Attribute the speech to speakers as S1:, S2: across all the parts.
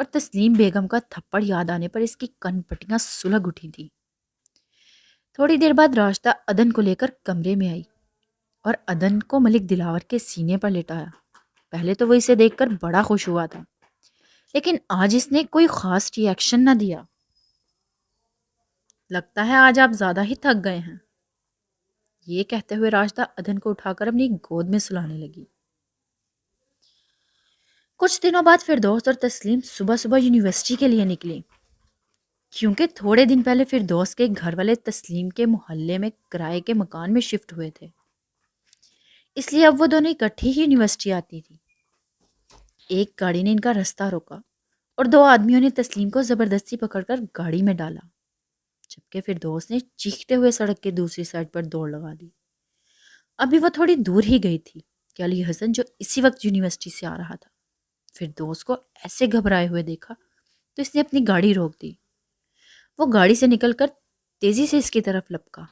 S1: اور تسلیم بیگم کا تھپڑ یاد آنے پر اس کی کن پٹیاں سلگ اٹھی تھی۔ تھوڑی دیر بعد راشدہ عدن کو لے کر کمرے میں آئی اور عدن کو ملک دلاور کے سینے پر لٹایا۔ پہلے تو وہ اسے دیکھ کر بڑا خوش ہوا تھا، لیکن آج اس نے کوئی خاص ری ایکشن نہ دیا۔ لگتا ہے آج آپ زیادہ ہی تھک گئے ہیں، یہ کہتے ہوئے راشدہ عدن کو اٹھا کر اپنی گود میں سلانے لگی۔ کچھ دنوں بعد فردوس اور تسلیم صبح صبح یونیورسٹی کے لیے نکلی، کیونکہ تھوڑے دن پہلے فردوس کے گھر والے تسلیم کے محلے میں کرائے کے مکان میں شفٹ ہوئے تھے، اس لیے اب وہ دونوں اکٹھی ہی یونیورسٹی آتی تھی۔ ایک گاڑی نے ان کا رستہ روکا اور دو آدمیوں نے تسلیم کو زبردستی پکڑ کر گاڑی میں ڈالا، جبکہ فردوس نے چیختے ہوئے سڑک کے دوسری سائڈ پر دوڑ لگا دی۔ ابھی وہ تھوڑی دور ہی گئی تھی کہ علی حسن جو اسی وقت یونیورسٹی سے آ رہا تھا فردوس کو ایسے گھبرائے ہوئے دیکھا تو اس نے اپنی گاڑی روک دی۔ وہ گاڑی سے نکل کر تیزی سے اس کی طرف لپکا۔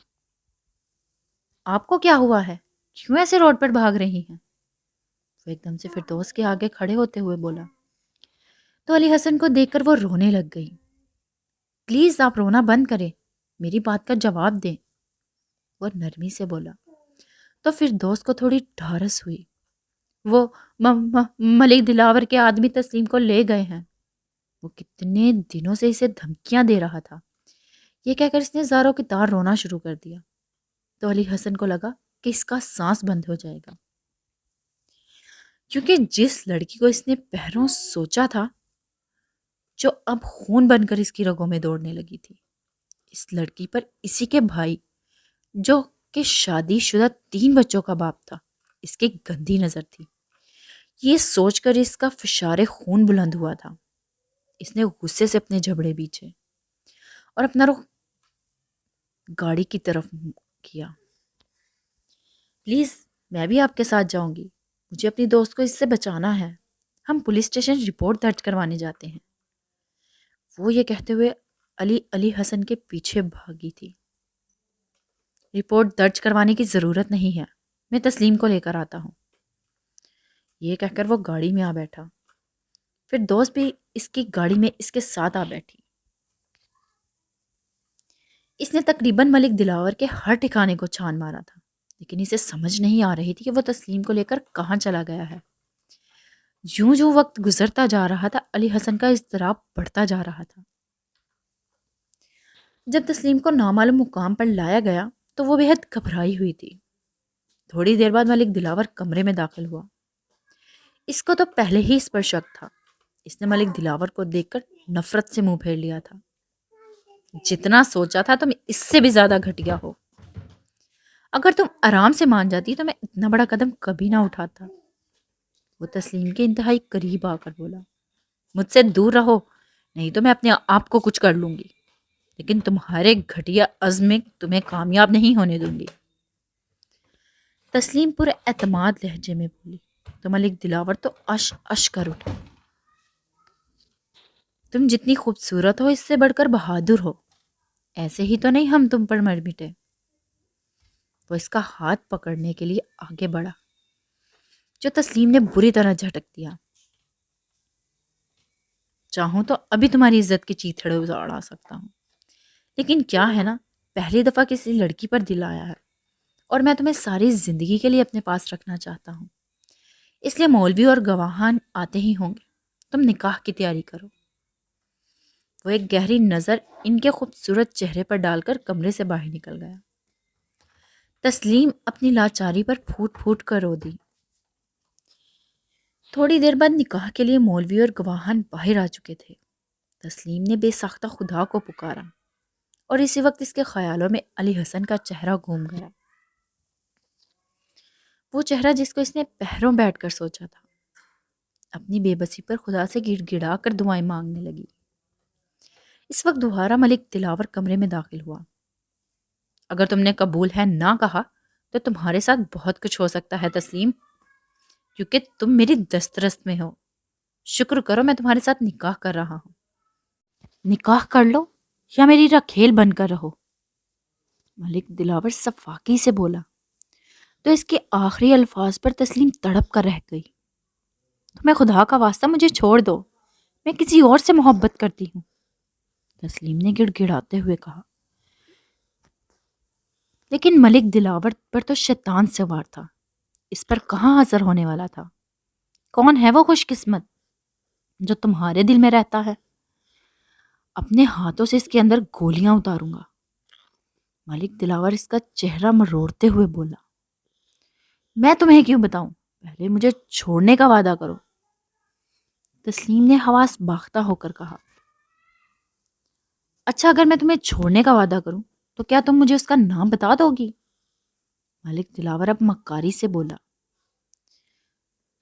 S1: آپ کو کیا ہوا ہے؟ کیوں ایسے روڈ پر بھاگ رہی ہیں؟ وہ ایک دم سے فردوس کے آگے کھڑے ہوتے ہوئے بولا۔ تو علی حسن کو دیکھ کر وہ رونے لگ گئی۔ پلیز آپ رونا بند کریں، میری بات کا جواب دیں، وہ نرمی سے بولا۔ تو فردوس کو تھوڑی ڈھارس ہوئی۔ وہ ملک دلاور کے آدمی تسلیم کو لے گئے ہیں، وہ کتنے دنوں سے اسے دھمکیاں دے رہا تھا، یہ کہہ کر اس نے زاروں کی طرح رونا شروع کر دیا۔ تو علی حسن کو لگا کہ اس کا سانس بند ہو جائے گا، کیونکہ جس لڑکی کو اس نے پہروں سوچا تھا، جو اب خون بن کر اس کی رگوں میں دوڑنے لگی تھی، اس لڑکی پر اسی کے بھائی جو کہ شادی شدہ 3 بچوں کا باپ تھا، اس کی گندی نظر تھی۔ یہ سوچ کر اس کا فشار خون بلند ہوا تھا۔ اس نے غصے سے اپنے جبڑے بیچے اور اپنا رخ گاڑی کی طرف کیا۔ پلیز میں بھی آپ کے ساتھ جاؤں گی، مجھے اپنی دوست کو اس سے بچانا ہے، ہم پولیس اسٹیشن رپورٹ درج کروانے جاتے ہیں۔ وہ یہ کہتے ہوئے علی حسن کے پیچھے بھاگی تھی۔ رپورٹ درج کروانے کی ضرورت نہیں ہے، میں تسلیم کو لے کر آتا ہوں، یہ کہہ کر وہ گاڑی میں آ بیٹھا۔ پھر دوست بھی اس کی گاڑی میں اس کے ساتھ آ بیٹھی۔ اس نے تقریباً ملک دلاور کے ہر ٹھکانے کو چھان مارا تھا، لیکن اسے سمجھ نہیں آ رہی تھی کہ وہ تسلیم کو لے کر کہاں چلا گیا ہے۔ جوں جوں وقت گزرتا جا رہا تھا علی حسن کا اضطراب بڑھتا جا رہا تھا۔ جب تسلیم کو نامعلوم مقام پر لایا گیا تو وہ بے حد گھبرائی ہوئی تھی۔ تھوڑی دیر بعد ملک دلاور کمرے میں داخل ہوا۔ اس کو تو پہلے ہی اس پر شک تھا، اس نے ملک دلاور کو دیکھ کر نفرت سے منہ پھیر لیا تھا۔ جتنا سوچا تھا تم اس سے بھی زیادہ گھٹیا ہو، اگر تم آرام سے مان جاتی تو میں اتنا بڑا قدم کبھی نہ اٹھاتا۔ وہ تسلیم کے انتہائی قریب آ کر بولا۔ مجھ سے دور رہو، نہیں تو میں اپنے آپ کو کچھ کر لوں گی، لیکن تمہارے گھٹیا عزم میں تمہیں کامیاب نہیں ہونے دوں گی۔ تسلیم پر اعتماد لہجے میں بولی۔ تو ملک دلاور تو اش اش کر اٹھا۔ تم جتنی خوبصورت ہو اس سے بڑھ کر بہادر ہو، ایسے ہی تو نہیں ہم تم پر مر مٹے۔ وہ اس کا ہاتھ پکڑنے کے لیے آگے بڑھا، جو تسلیم نے بری طرح جھٹک دیا۔ چاہوں تو ابھی تمہاری عزت کے چیتھڑے اڑا سکتا ہوں، لیکن کیا ہے نا، پہلی دفعہ کسی لڑکی پر دل آیا ہے اور میں تمہیں ساری زندگی کے لیے اپنے پاس رکھنا چاہتا ہوں، اس لیے مولوی اور گواہان آتے ہی ہوں گے، تم نکاح کی تیاری کرو۔ وہ ایک گہری نظر ان کے خوبصورت چہرے پر ڈال کر کمرے سے باہر نکل گیا۔ تسلیم اپنی لاچاری پر پھوٹ پھوٹ کر رو دی۔ تھوڑی دیر بعد نکاح کے لیے مولوی اور گواہان باہر آ چکے تھے۔ تسلیم نے بے ساختہ خدا کو پکارا اور اسی وقت اس کے خیالوں میں علی حسن کا چہرہ گھوم گیا، وہ چہرہ جس کو اس نے پہروں بیٹھ کر سوچا تھا۔ اپنی بے بسی پر خدا سے گڑ گڑا کر دعائیں مانگنے لگی۔ اس وقت دوبارہ ملک دلاور کمرے میں داخل ہوا۔ اگر تم نے قبول ہے نہ کہا تو تمہارے ساتھ بہت کچھ ہو سکتا ہے تسلیم، کیونکہ تم میری دسترس میں ہو۔ شکر کرو میں تمہارے ساتھ نکاح کر رہا ہوں، نکاح کر لو یا میری رکھیل بن کر رہو، ملک دلاور صفاقی سے بولا۔ تو اس کے آخری الفاظ پر تسلیم تڑپ کر رہ گئی۔ تمہیں خدا کا واسطہ مجھے چھوڑ دو، میں کسی اور سے محبت کرتی ہوں، تسلیم نے گڑ گڑاتے ہوئے کہا۔ لیکن ملک دلاور پر تو شیطان سوار تھا، اس پر کہاں اثر ہونے والا تھا؟ کون ہے وہ خوش قسمت جو تمہارے دل میں رہتا ہے؟ اپنے ہاتھوں سے اس کے اندر گولیاں اتاروں گا۔ ملک دلاور اس کا چہرہ مروڑتے ہوئے بولا۔ میں تمہیں کیوں بتاؤں؟ پہلے مجھے چھوڑنے کا وعدہ کرو۔ تسلیم نے حواس باختہ ہو کر کہا۔ اچھا، اگر میں تمہیں چھوڑنے کا وعدہ کروں تو کیا تم مجھے اس کا نام بتا دو گی؟ ملک دلاور اب مکاری سے بولا۔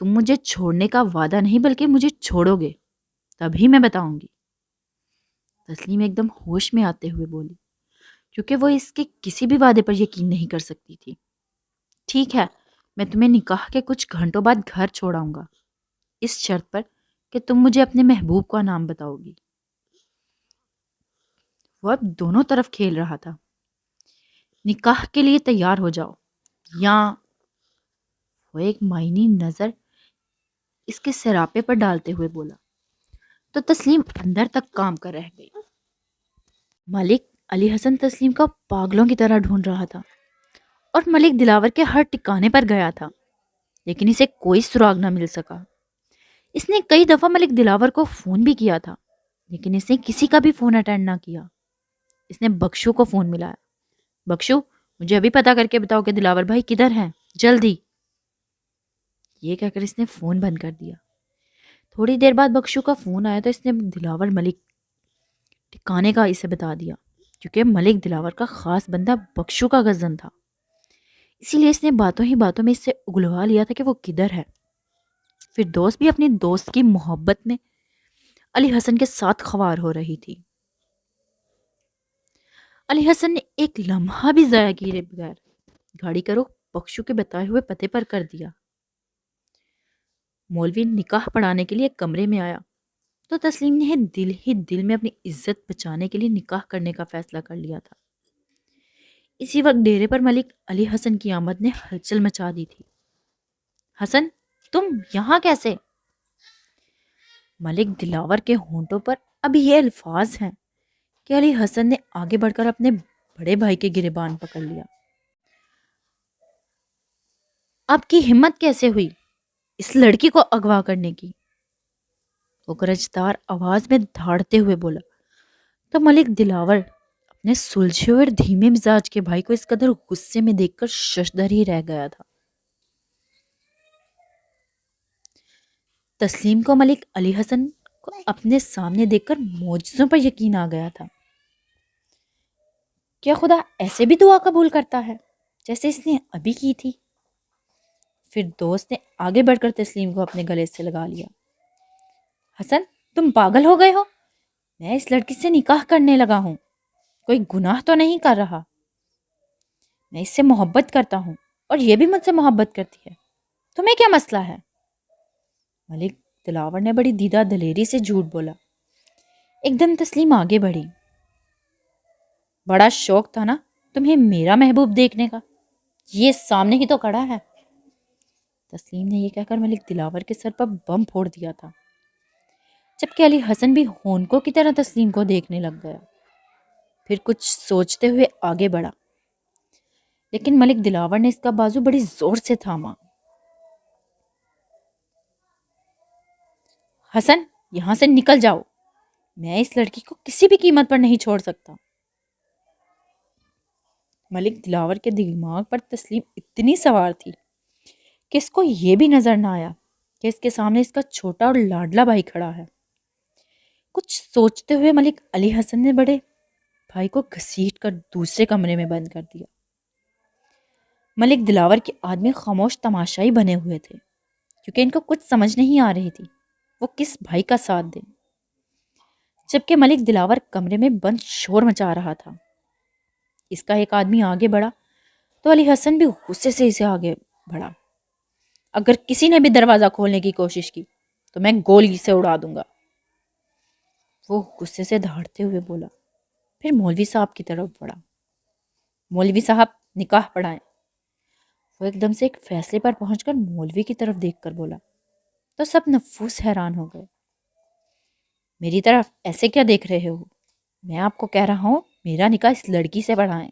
S1: تم مجھے چھوڑنے کا وعدہ نہیں بلکہ مجھے چھوڑو گے، تبھی میں بتاؤں گی۔ تسلیم ایک دم ہوش میں آتے ہوئے بولی، کیونکہ وہ اس کے کسی بھی وعدے پر یقین نہیں کر سکتی تھی۔ ٹھیک ہے، میں تمہیں نکاح کے کچھ گھنٹوں بعد گھر چھوڑاؤں گا، اس شرط پر کہ تم مجھے اپنے محبوب کا نام بتاؤ گی۔ وہ اب دونوں طرف کھیل رہا تھا۔ نکاح کے لیے تیار ہو جاؤ، یا وہ ایک معنی نظر اس کے سراپے پر ڈالتے ہوئے بولا تو تسلیم اندر تک کام کر رہ گئی۔ ملک علی حسن تسلیم کا پاگلوں کی طرح ڈھونڈ رہا تھا اور ملک دلاور کے ہر ٹکانے پر گیا تھا، لیکن اسے کوئی سراغ نہ مل سکا۔ اس نے کئی دفعہ ملک دلاور کو فون بھی کیا تھا، لیکن اس نے کسی کا بھی فون اٹینڈ نہ کیا۔ اس نے بخشو کو فون ملایا۔ بخشو، مجھے ابھی پتا کر کے بتاؤ کہ دلاور بھائی کدھر ہیں، جلدی۔ یہ کہہ کر اس نے فون بند کر دیا۔ تھوڑی دیر بعد بخشو کا فون آیا تو اس نے دلاور ملک ٹھکانے کا اسے بتا دیا، کیونکہ ملک دلاور کا خاص بندہ بخشو کا غزن تھا، اسی لیے اس نے باتوں ہی باتوں میں اس سے اگلوا لیا تھا کہ وہ کدھر ہے۔ فردوس بھی اپنی دوست کی محبت میں علی حسن کے ساتھ خوار ہو رہی تھی۔ علی حسن نے ایک لمحہ بھی ضائع کیے بغیر گاڑی کا رخ بخشو کے بتائے ہوئے پتے پر کر دیا۔ مولوی نکاح پڑھانے کے لیے کمرے میں آیا تو تسلیم نے دل ہی دل میں اپنی عزت بچانے کے لیے نکاح کرنے کا فیصلہ کر لیا تھا۔ اسی وقت ڈیرے پر ملک علی حسن کی آمد نے ہلچل مچا دی تھی۔ حسن، تم یہاں کیسے؟ ملک دلاور کے ہونٹوں پر اب یہ الفاظ ہیں کہ علی حسن نے آگے بڑھ کر اپنے بڑے بھائی کے گریبان پکڑ لیا۔ آپ کی ہمت کیسے ہوئی اس لڑکی کو اغوا کرنے کی؟ وہ گرجدار آواز میں دھاڑتے ہوئے بولا تو ملک دلاور اپنے سلجھے اور دھیمے مزاج کے بھائی کو اس قدر غصے میں دیکھ کر ششدر ہی رہ گیا تھا۔ تسلیم کو ملک علی حسن کو اپنے سامنے دیکھ کر معجزوں پر یقین آ گیا تھا۔ کیا خدا ایسے بھی دعا قبول کرتا ہے جیسے اس نے ابھی کی تھی؟ پھر دوست نے آگے بڑھ کر تسلیم کو اپنے گلے سے لگا لیا۔ حسن، تم پاگل ہو گئے ہو؟ میں اس لڑکی سے نکاح کرنے لگا ہوں، کوئی گناہ تو نہیں کر رہا۔ میں اس سے محبت کرتا ہوں اور یہ بھی مجھ سے محبت کرتی ہے، تمہیں کیا مسئلہ ہے؟ ملک دلاور نے بڑی دیدہ دلیری سے جھوٹ بولا۔ ایک دم تسلیم آگے بڑھی۔ بڑا شوق تھا نا تمہیں میرا محبوب دیکھنے کا، یہ سامنے ہی تو کھڑا ہے۔ تسلیم نے یہ کہہ کر ملک دلاور کے سر پر بم پھوڑ دیا تھا، جبکہ علی حسن بھی ہونکوں کی طرح تسلیم کو دیکھنے لگ گیا۔ پھر کچھ سوچتے ہوئے آگے بڑھا، لیکن ملک دلاور نے اس کا بازو بڑی زور سے تھاما۔ حسن، یہاں سے نکل جاؤ، میں اس لڑکی کو کسی بھی قیمت پر نہیں چھوڑ سکتا۔ ملک دلاور کے دماغ پر تسلیم اتنی سوار تھی کہ اس کو یہ بھی نظر نہ آیا کہ اس کے سامنے اس کا چھوٹا اور لاڈلا بھائی کھڑا ہے۔ کچھ سوچتے ہوئے ملک علی حسن نے بڑے بھائی کو گھسیٹ کر دوسرے کمرے میں بند کر دیا۔ ملک دلاور کے آدمی خاموش تماشائی بنے ہوئے تھے، کیونکہ ان کو کچھ سمجھ نہیں آ رہی تھی وہ کس بھائی کا ساتھ دیں۔ جبکہ ملک دلاور کمرے میں بند شور مچا رہا تھا، اس کا ایک آدمی آگے بڑھا تو علی حسن بھی غصے سے اسے آگے بڑھا۔ اگر کسی نے بھی دروازہ کھولنے کی کوشش کی تو میں گولی سے اڑا دوں گا، وہ غصے سے دھاڑتے ہوئے بولا۔ پھر مولوی صاحب کی طرف بڑھا۔ مولوی صاحب، نکاح پڑھائیں۔ وہ ایک دم سے ایک فیصلے پر پہنچ کر مولوی کی طرف دیکھ کر بولا تو سب نفوس حیران ہو گئے۔ میری طرف ایسے کیا دیکھ رہے ہو؟ میں آپ کو کہہ رہا ہوں میرا نکاح اس لڑکی سے پڑھائیں۔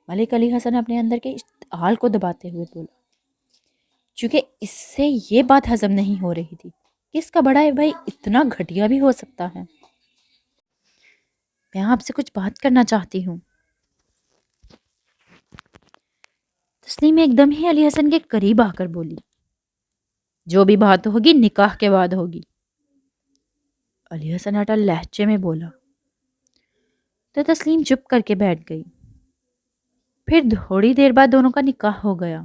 S1: ملک علی حسن اپنے اندر کے اشتعال کو دباتے ہوئے بولا، چونکہ اس سے یہ بات ہضم نہیں ہو رہی تھی کہ اس کا بڑا بھائی اتنا گھٹیا بھی ہو سکتا ہے۔ میں آپ سے کچھ بات کرنا چاہتی ہوں۔ تسلیم ایک دم ہی علی حسن کے قریب آ کر بولی، جو بھی بات ہوگی نکاح کے بعد ہوگی۔ علی حسن اٹل لہجے میں بولا تو تسلیم چپ کر کے بیٹھ گئی۔ پھر تھوڑی دیر بعد دونوں کا نکاح ہو گیا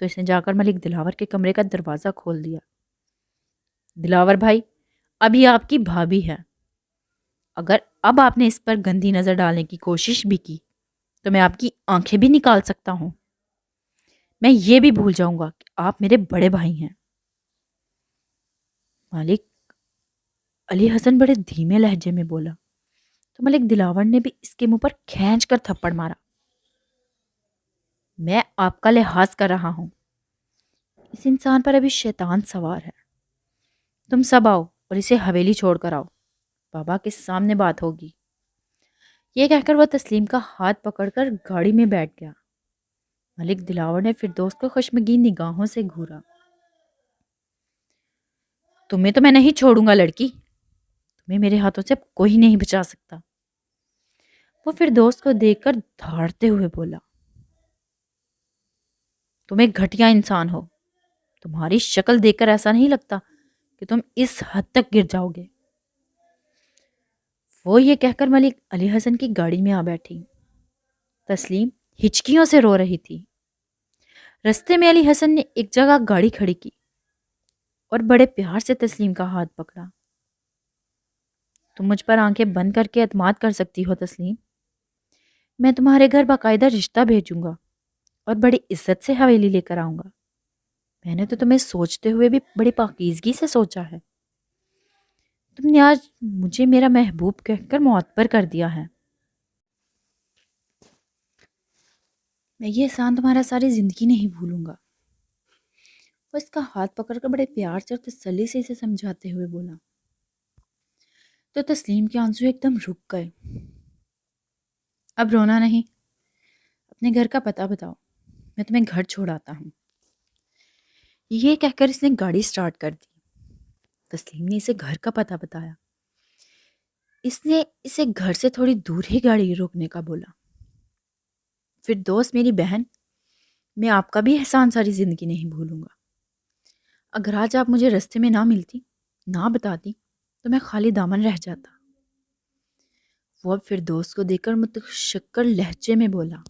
S1: تو اس نے جا کر ملک دلاور کے کمرے کا دروازہ کھول دیا۔ دلاور بھائی، ابھی آپ کی بھابھی ہے، اگر اب آپ نے اس پر گندی نظر ڈالنے کی کوشش بھی کی تو میں آپ کی آنکھیں بھی نکال سکتا ہوں۔ میں یہ بھی بھول جاؤں گا کہ آپ میرے بڑے بھائی ہیں۔ مالک علی حسن بڑے دھیمے لہجے میں بولا تو ملک دلاور نے بھی اس کے منہ پر کھینچ کر تھپڑ مارا۔ میں آپ کا لحاظ کر رہا ہوں، اس انسان پر ابھی شیطان سوار ہے۔ تم سب آؤ اور اسے حویلی چھوڑ کر آؤ، بابا کے سامنے بات ہوگی۔ یہ کہہ کر وہ تسلیم کا ہاتھ پکڑ کر گاڑی میں بیٹھ گیا۔ ملک دلاور نے فردوس کو خشمگین نگاہوں سے گھورا۔ تمہیں تو میں نہیں چھوڑوں گا لڑکی، تمہیں میرے ہاتھوں سے کوئی نہیں بچا سکتا۔ وہ فردوس کو دیکھ کر دھاڑتے ہوئے بولا، تم ایک گھٹیا انسان ہو، تمہاری شکل دیکھ کر ایسا نہیں لگتا کہ تم اس حد تک گر جاؤ گے۔ وہ یہ کہہ کر ملک علی حسن کی گاڑی میں آ بیٹھی۔ تسلیم ہچکیوں سے رو رہی تھی۔ رستے میں علی حسن نے ایک جگہ گاڑی کھڑی کی اور بڑے پیار سے تسلیم کا ہاتھ پکڑا۔ تم مجھ پر آنکھیں بند کر کے اعتماد کر سکتی ہو تسلیم، میں تمہارے گھر باقاعدہ رشتہ بھیجوں گا اور بڑی عزت سے حویلی لے کر آؤں گا۔ میں نے تو تمہیں سوچتے ہوئے بھی بڑی پاکیزگی سے سوچا ہے۔ تم نے آج مجھے میرا محبوب کہہ کر معطر کر دیا ہے۔ میں یہ احسان تمہارا ساری زندگی نہیں بھولوں گا۔ وہ اس کا ہاتھ پکڑ کر بڑے پیار سے اور تسلی سے اسے سمجھاتے ہوئے بولا تو تسلیم کے آنسو ایک دم رک گئے۔ اب رونا نہیں، اپنے گھر کا پتہ بتاؤ، میں تمہیں گھر چھوڑ آتا ہوں۔ یہ کہہ کر اس نے گاڑی سٹارٹ کر دی۔ تسلیم نے اسے گھر کا پتہ بتایا۔ اس نے اسے گھر سے تھوڑی دور ہی گاڑی روکنے کا بولا۔ پھر دوست میری بہن، میں آپ کا بھی احسان ساری زندگی نہیں بھولوں گا۔ اگر آج آپ مجھے رستے میں نہ ملتی، نہ بتاتی، تو میں خالی دامن رہ جاتا۔ وہ اب پھر دوست کو دیکھ کر متشکر لہجے میں بولا،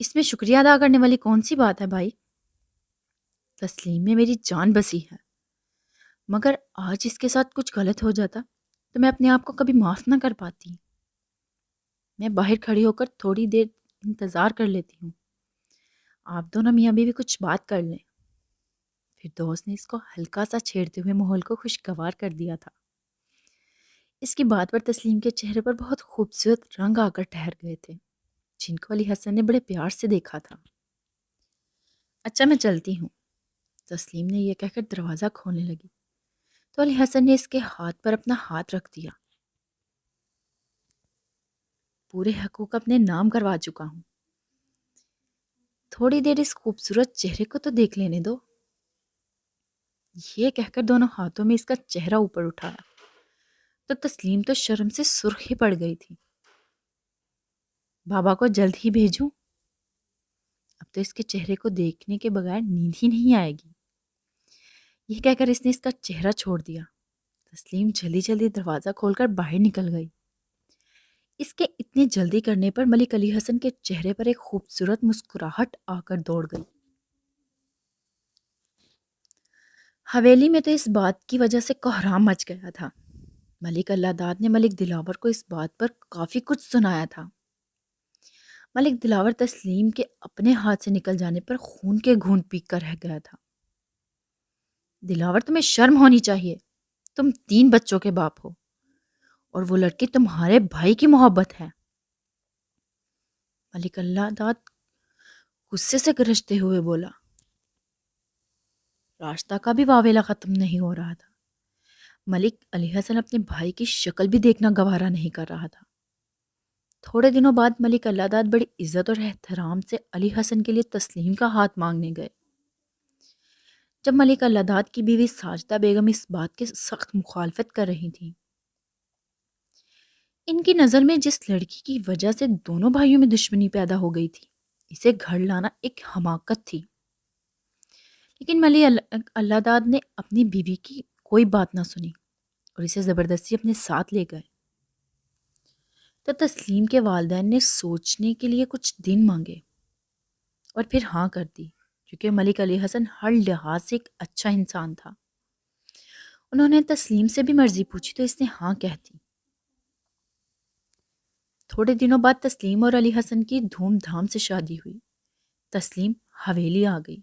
S1: اس میں شکریہ ادا کرنے والی کون سی بات ہے بھائی؟ تسلیم میں میری جان بسی ہے، مگر آج اس کے ساتھ کچھ غلط ہو جاتا تو میں اپنے آپ کو کبھی معاف نہ کر پاتی۔ میں باہر کھڑی ہو کر تھوڑی دیر انتظار کر لیتی ہوں، آپ دونوں میاں بیوی کچھ بات کر لیں۔ پھر دوست نے اس کو ہلکا سا چھیڑتے ہوئے ماحول کو خوشگوار کر دیا تھا۔ اس کی بات پر تسلیم کے چہرے پر بہت خوبصورت رنگ آ کر ٹھہر گئے تھے، جن کو علی حسن نے بڑے پیار سے دیکھا تھا۔ اچھا میں چلتی ہوں، تسلیم نے یہ کہہ کر دروازہ کھولنے لگی تو علی حسن نے اس کے ہاتھ پر اپنا ہاتھ رکھ دیا۔ پورے حقوق اپنے نام کروا چکا ہوں، تھوڑی دیر اس خوبصورت چہرے کو تو دیکھ لینے دو۔ یہ کہہ کر دونوں ہاتھوں میں اس کا چہرہ اوپر اٹھایا تو تسلیم تو شرم سے سرخ ہی پڑ گئی تھی۔ بابا کو جلد ہی بھیجوں، اب تو اس کے چہرے کو دیکھنے کے بغیر نیند ہی نہیں آئے گی۔ یہ کہہ کر اس نے اس کا چہرہ چھوڑ دیا۔ تسلیم جلدی جلدی دروازہ کھول کر باہر نکل گئی۔ اس کے اتنی جلدی کرنے پر ملک علی حسن کے چہرے پر ایک خوبصورت مسکراہٹ آ کر دوڑ گئی۔ حویلی میں تو اس بات کی وجہ سے کوہرام مچ گیا تھا۔ ملک اللہ داد نے ملک دلاور کو اس بات پر کافی کچھ سنایا تھا۔ ملک دلاور تسلیم کے اپنے ہاتھ سے نکل جانے پر خون کے گھونٹ پی کر رہ گیا تھا۔ دلاور تمہیں شرم ہونی چاہیے، تم 3 بچوں کے باپ ہو اور وہ لڑکی تمہارے بھائی کی محبت ہے۔ ملک اللہ داد غصے سے گرجتے ہوئے بولا، راستہ کا بھی واویلا ختم نہیں ہو رہا تھا۔ ملک علی حسن اپنے بھائی کی شکل بھی دیکھنا گوارا نہیں کر رہا تھا۔ تھوڑے دنوں بعد ملک اللہ داد بڑی عزت اور احترام سے علی حسن کے لیے تسلیم کا ہاتھ مانگنے گئے۔ جب ملک اللہ داد کی بیوی ساجدہ بیگم اس بات کی سخت مخالفت کر رہی تھیں، ان کی نظر میں جس لڑکی کی وجہ سے دونوں بھائیوں میں دشمنی پیدا ہو گئی تھی، اسے گھر لانا ایک حماقت تھی۔ لیکن ملک اللہ داد نے اپنی بیوی کی کوئی بات نہ سنی اور اسے زبردستی اپنے ساتھ لے گئے۔ تو تسلیم کے والدین نے سوچنے کے لیے کچھ دن مانگے اور پھر ہاں کر دی، کیونکہ ملک علی حسن ہر لحاظ سے ایک اچھا انسان تھا۔ انہوں نے تسلیم سے بھی مرضی پوچھی تو اس نے ہاں کہہ دی۔ تھوڑے دنوں بعد تسلیم اور علی حسن کی دھوم دھام سے شادی ہوئی۔ تسلیم حویلی آ گئی۔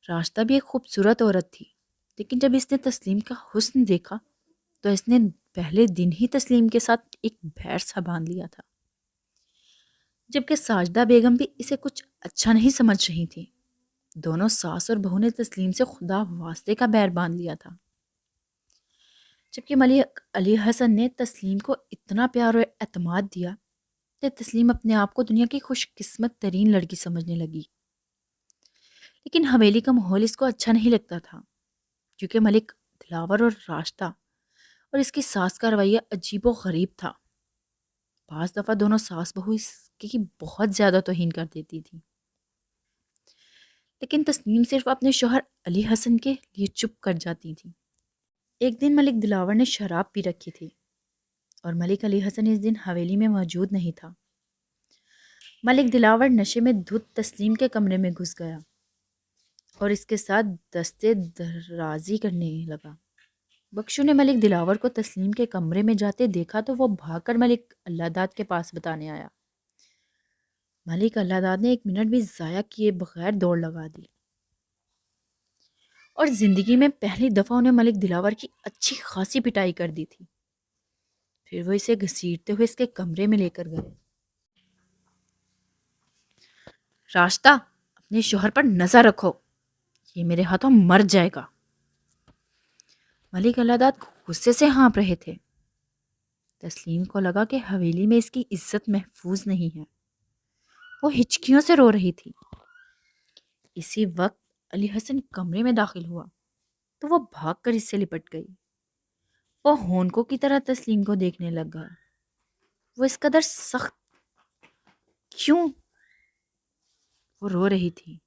S1: راستہ بھی ایک خوبصورت عورت تھی، لیکن جب اس نے تسلیم کا حسن دیکھا تو اس نے پہلے دن ہی تسلیم کے ساتھ ایک بھیڑ سا باندھ لیا تھا، جبکہ ساجدہ بیگم بھی اسے کچھ اچھا نہیں سمجھ رہی تھی۔ دونوں ساس اور بہو نے تسلیم سے خدا واسطے کا بیر باندھ لیا تھا، جبکہ ملک علی حسن نے تسلیم کو اتنا پیار اور اعتماد دیا کہ تسلیم اپنے آپ کو دنیا کی خوش قسمت ترین لڑکی سمجھنے لگی۔ لیکن حویلی کا ماحول اس کو اچھا نہیں لگتا تھا، کیونکہ ملک دلاور اور راشدہ اور اس کی ساس کا رویہ عجیب و غریب تھا۔ بعض دفعہ دونوں ساس بہو اس کی بہت زیادہ توہین کر دیتی تھی، لیکن تسلیم صرف اپنے شوہر علی حسن کے لیے چپ کر جاتی تھی۔ ایک دن ملک دلاور نے شراب پی رکھی تھی اور ملک علی حسن اس دن حویلی میں موجود نہیں تھا۔ ملک دلاور نشے میں دھت تسلیم کے کمرے میں گھس گیا اور اس کے ساتھ دستے درازی کرنے لگا۔ بخشو نے ملک دلاور کو تسلیم کے کمرے میں جاتے دیکھا تو وہ بھاگ کر ملک اللہ داد کے پاس بتانے آیا۔ ملک اللہ داد نے ایک منٹ بھی ضائع کیے بغیر دوڑ لگا دی اور زندگی میں پہلی دفعہ انہیں ملک دلاور کی اچھی خاصی پٹائی کر دی تھی۔ پھر وہ اسے گھسیٹتے ہوئے اس کے کمرے میں لے کر گئے۔ راستہ، اپنے شوہر پر نظر رکھو، یہ میرے ہاتھوں مر جائے گا۔ ملک اللہ داد غصے سے ہانپ رہے تھے۔ تسلیم کو لگا کہ حویلی میں اس کی عزت محفوظ نہیں ہے۔ وہ ہچکیوں سے رو رہی تھی۔ اسی وقت علی حسن کمرے میں داخل ہوا تو وہ بھاگ کر اس سے لپٹ گئی۔ وہ ہونکوں کی طرح تسلیم کو دیکھنے لگا۔ وہ اس قدر سخت کیوں؟ وہ رو رہی تھی۔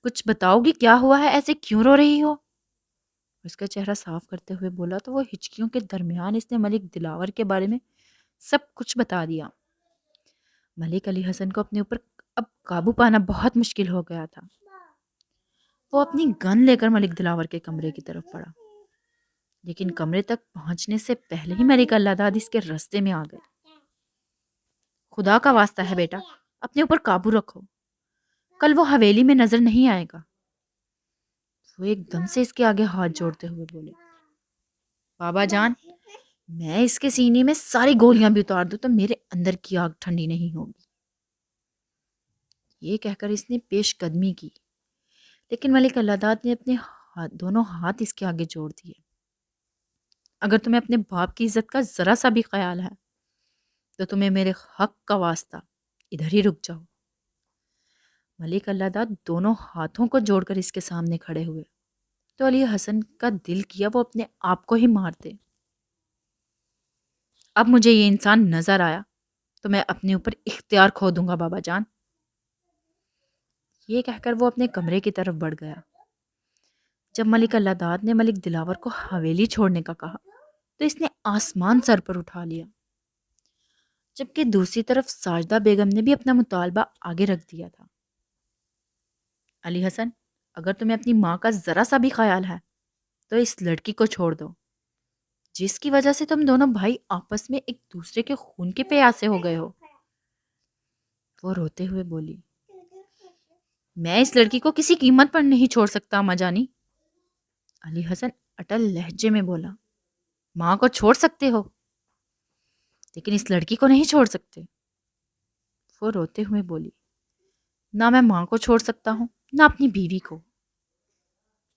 S1: کچھ بتاؤ گی کیا ہوا ہے، ایسے کیوں رو رہی ہو؟ اس کا چہرہ صاف کرتے ہوئے بولا تو وہ ہچکیوں کے درمیان اس نے ملک دلاور کے بارے میں سب کچھ بتا دیا۔ ملک علی حسن کو اپنے اوپر اب قابو پانا بہت مشکل ہو گیا تھا۔ وہ اپنی گن لے کر ملک دلاور کے کمرے کی طرف بڑھا، لیکن کمرے تک پہنچنے سے پہلے ہی ملک اللہ داد اس کے راستے میں آ گئے۔ خدا کا واسطہ ہے بیٹا، اپنے اوپر قابو رکھو، کل وہ حویلی میں نظر نہیں آئے گا۔ وہ ایک دم سے اس کے آگے ہاتھ جوڑتے ہوئے بولے، بابا جان، میں اس کے سینے میں ساری گولیاں بھی اتار دوں تو میرے اندر کی آگ ٹھنڈی نہیں ہوگی۔ یہ کہہ کر اس نے پیش قدمی کی، لیکن ملک اللہ داد نے اپنے دونوں ہاتھ اس کے آگے جوڑ دیے۔ اگر تمہیں اپنے باپ کی عزت کا ذرا سا بھی خیال ہے تو تمہیں میرے حق کا واسطہ ادھر ہی رک جاؤ۔ ملک اللہ داد دونوں ہاتھوں کو جوڑ کر اس کے سامنے کھڑے ہوئے تو علی حسن کا دل کیا وہ اپنے آپ کو ہی مار دے۔ اب مجھے یہ انسان نظر آیا تو میں اپنے اوپر اختیار کھو دوں گا بابا جان۔ یہ کہہ کر وہ اپنے کمرے کی طرف بڑھ گیا۔ جب ملک اللہ داد نے ملک دلاور کو حویلی چھوڑنے کا کہا تو اس نے آسمان سر پر اٹھا لیا، جبکہ دوسری طرف ساجدہ بیگم نے بھی اپنا مطالبہ آگے رکھ دیا تھا۔ علی حسن، اگر تمہیں اپنی ماں کا ذرا سا بھی خیال ہے تو اس لڑکی کو چھوڑ دو، جس کی وجہ سے تم دونوں بھائی آپس میں ایک دوسرے کے خون کے پیاسے ہو گئے ہو۔ وہ روتے ہوئے بولی، میں اس لڑکی کو کسی قیمت پر نہیں چھوڑ سکتا اماں جانی۔ علی حسن اٹل لہجے میں بولا، ماں کو چھوڑ سکتے ہو لیکن اس لڑکی کو نہیں چھوڑ سکتے۔ وہ روتے ہوئے بولی، نہ میں ماں کو چھوڑ سکتا ہوں نہ اپنی بیوی کو۔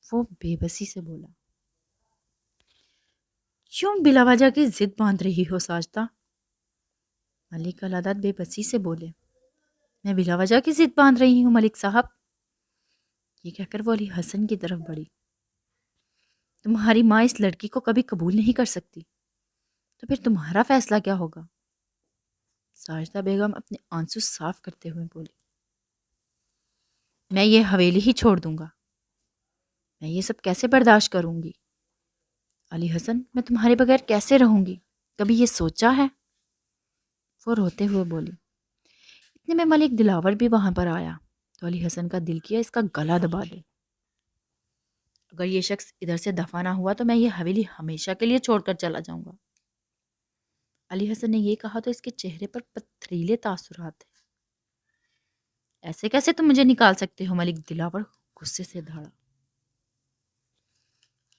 S1: وہ بے بسی سے بولا۔ کیوں بلا وجہ کی ضد باندھ رہی ہو ساجدہ؟ ملک العدد بے بسی سے بولے۔ میں بلا وجہ کی ضد باندھ رہی ہوں ملک صاحب؟ یہ کہہ کر وہ علی حسن کی طرف بڑھی۔ تمہاری ماں اس لڑکی کو کبھی قبول نہیں کر سکتی، تو پھر تمہارا فیصلہ کیا ہوگا؟ ساجدہ بیگم اپنے آنسو صاف کرتے ہوئے بولی۔ میں یہ حویلی ہی چھوڑ دوں گا، میں یہ سب کیسے برداشت کروں گی؟ علی حسن، میں تمہارے بغیر کیسے رہوں گی؟ کبھی یہ سوچا ہے؟ وہ روتے ہوئے بولی۔ اتنے میں ملک دلاور بھی وہاں پر آیا تو علی حسن کا دل کیا اس کا گلا دبا دے۔ اگر یہ شخص ادھر سے دفع نہ ہوا تو میں یہ حویلی ہمیشہ کے لیے چھوڑ کر چلا جاؤں گا۔ علی حسن نے یہ کہا تو اس کے چہرے پر پتھریلے تاثرات تھے۔ ایسے کیسے تم مجھے نکال سکتے ہو؟ ملک دلاور غصے سے دھاڑا۔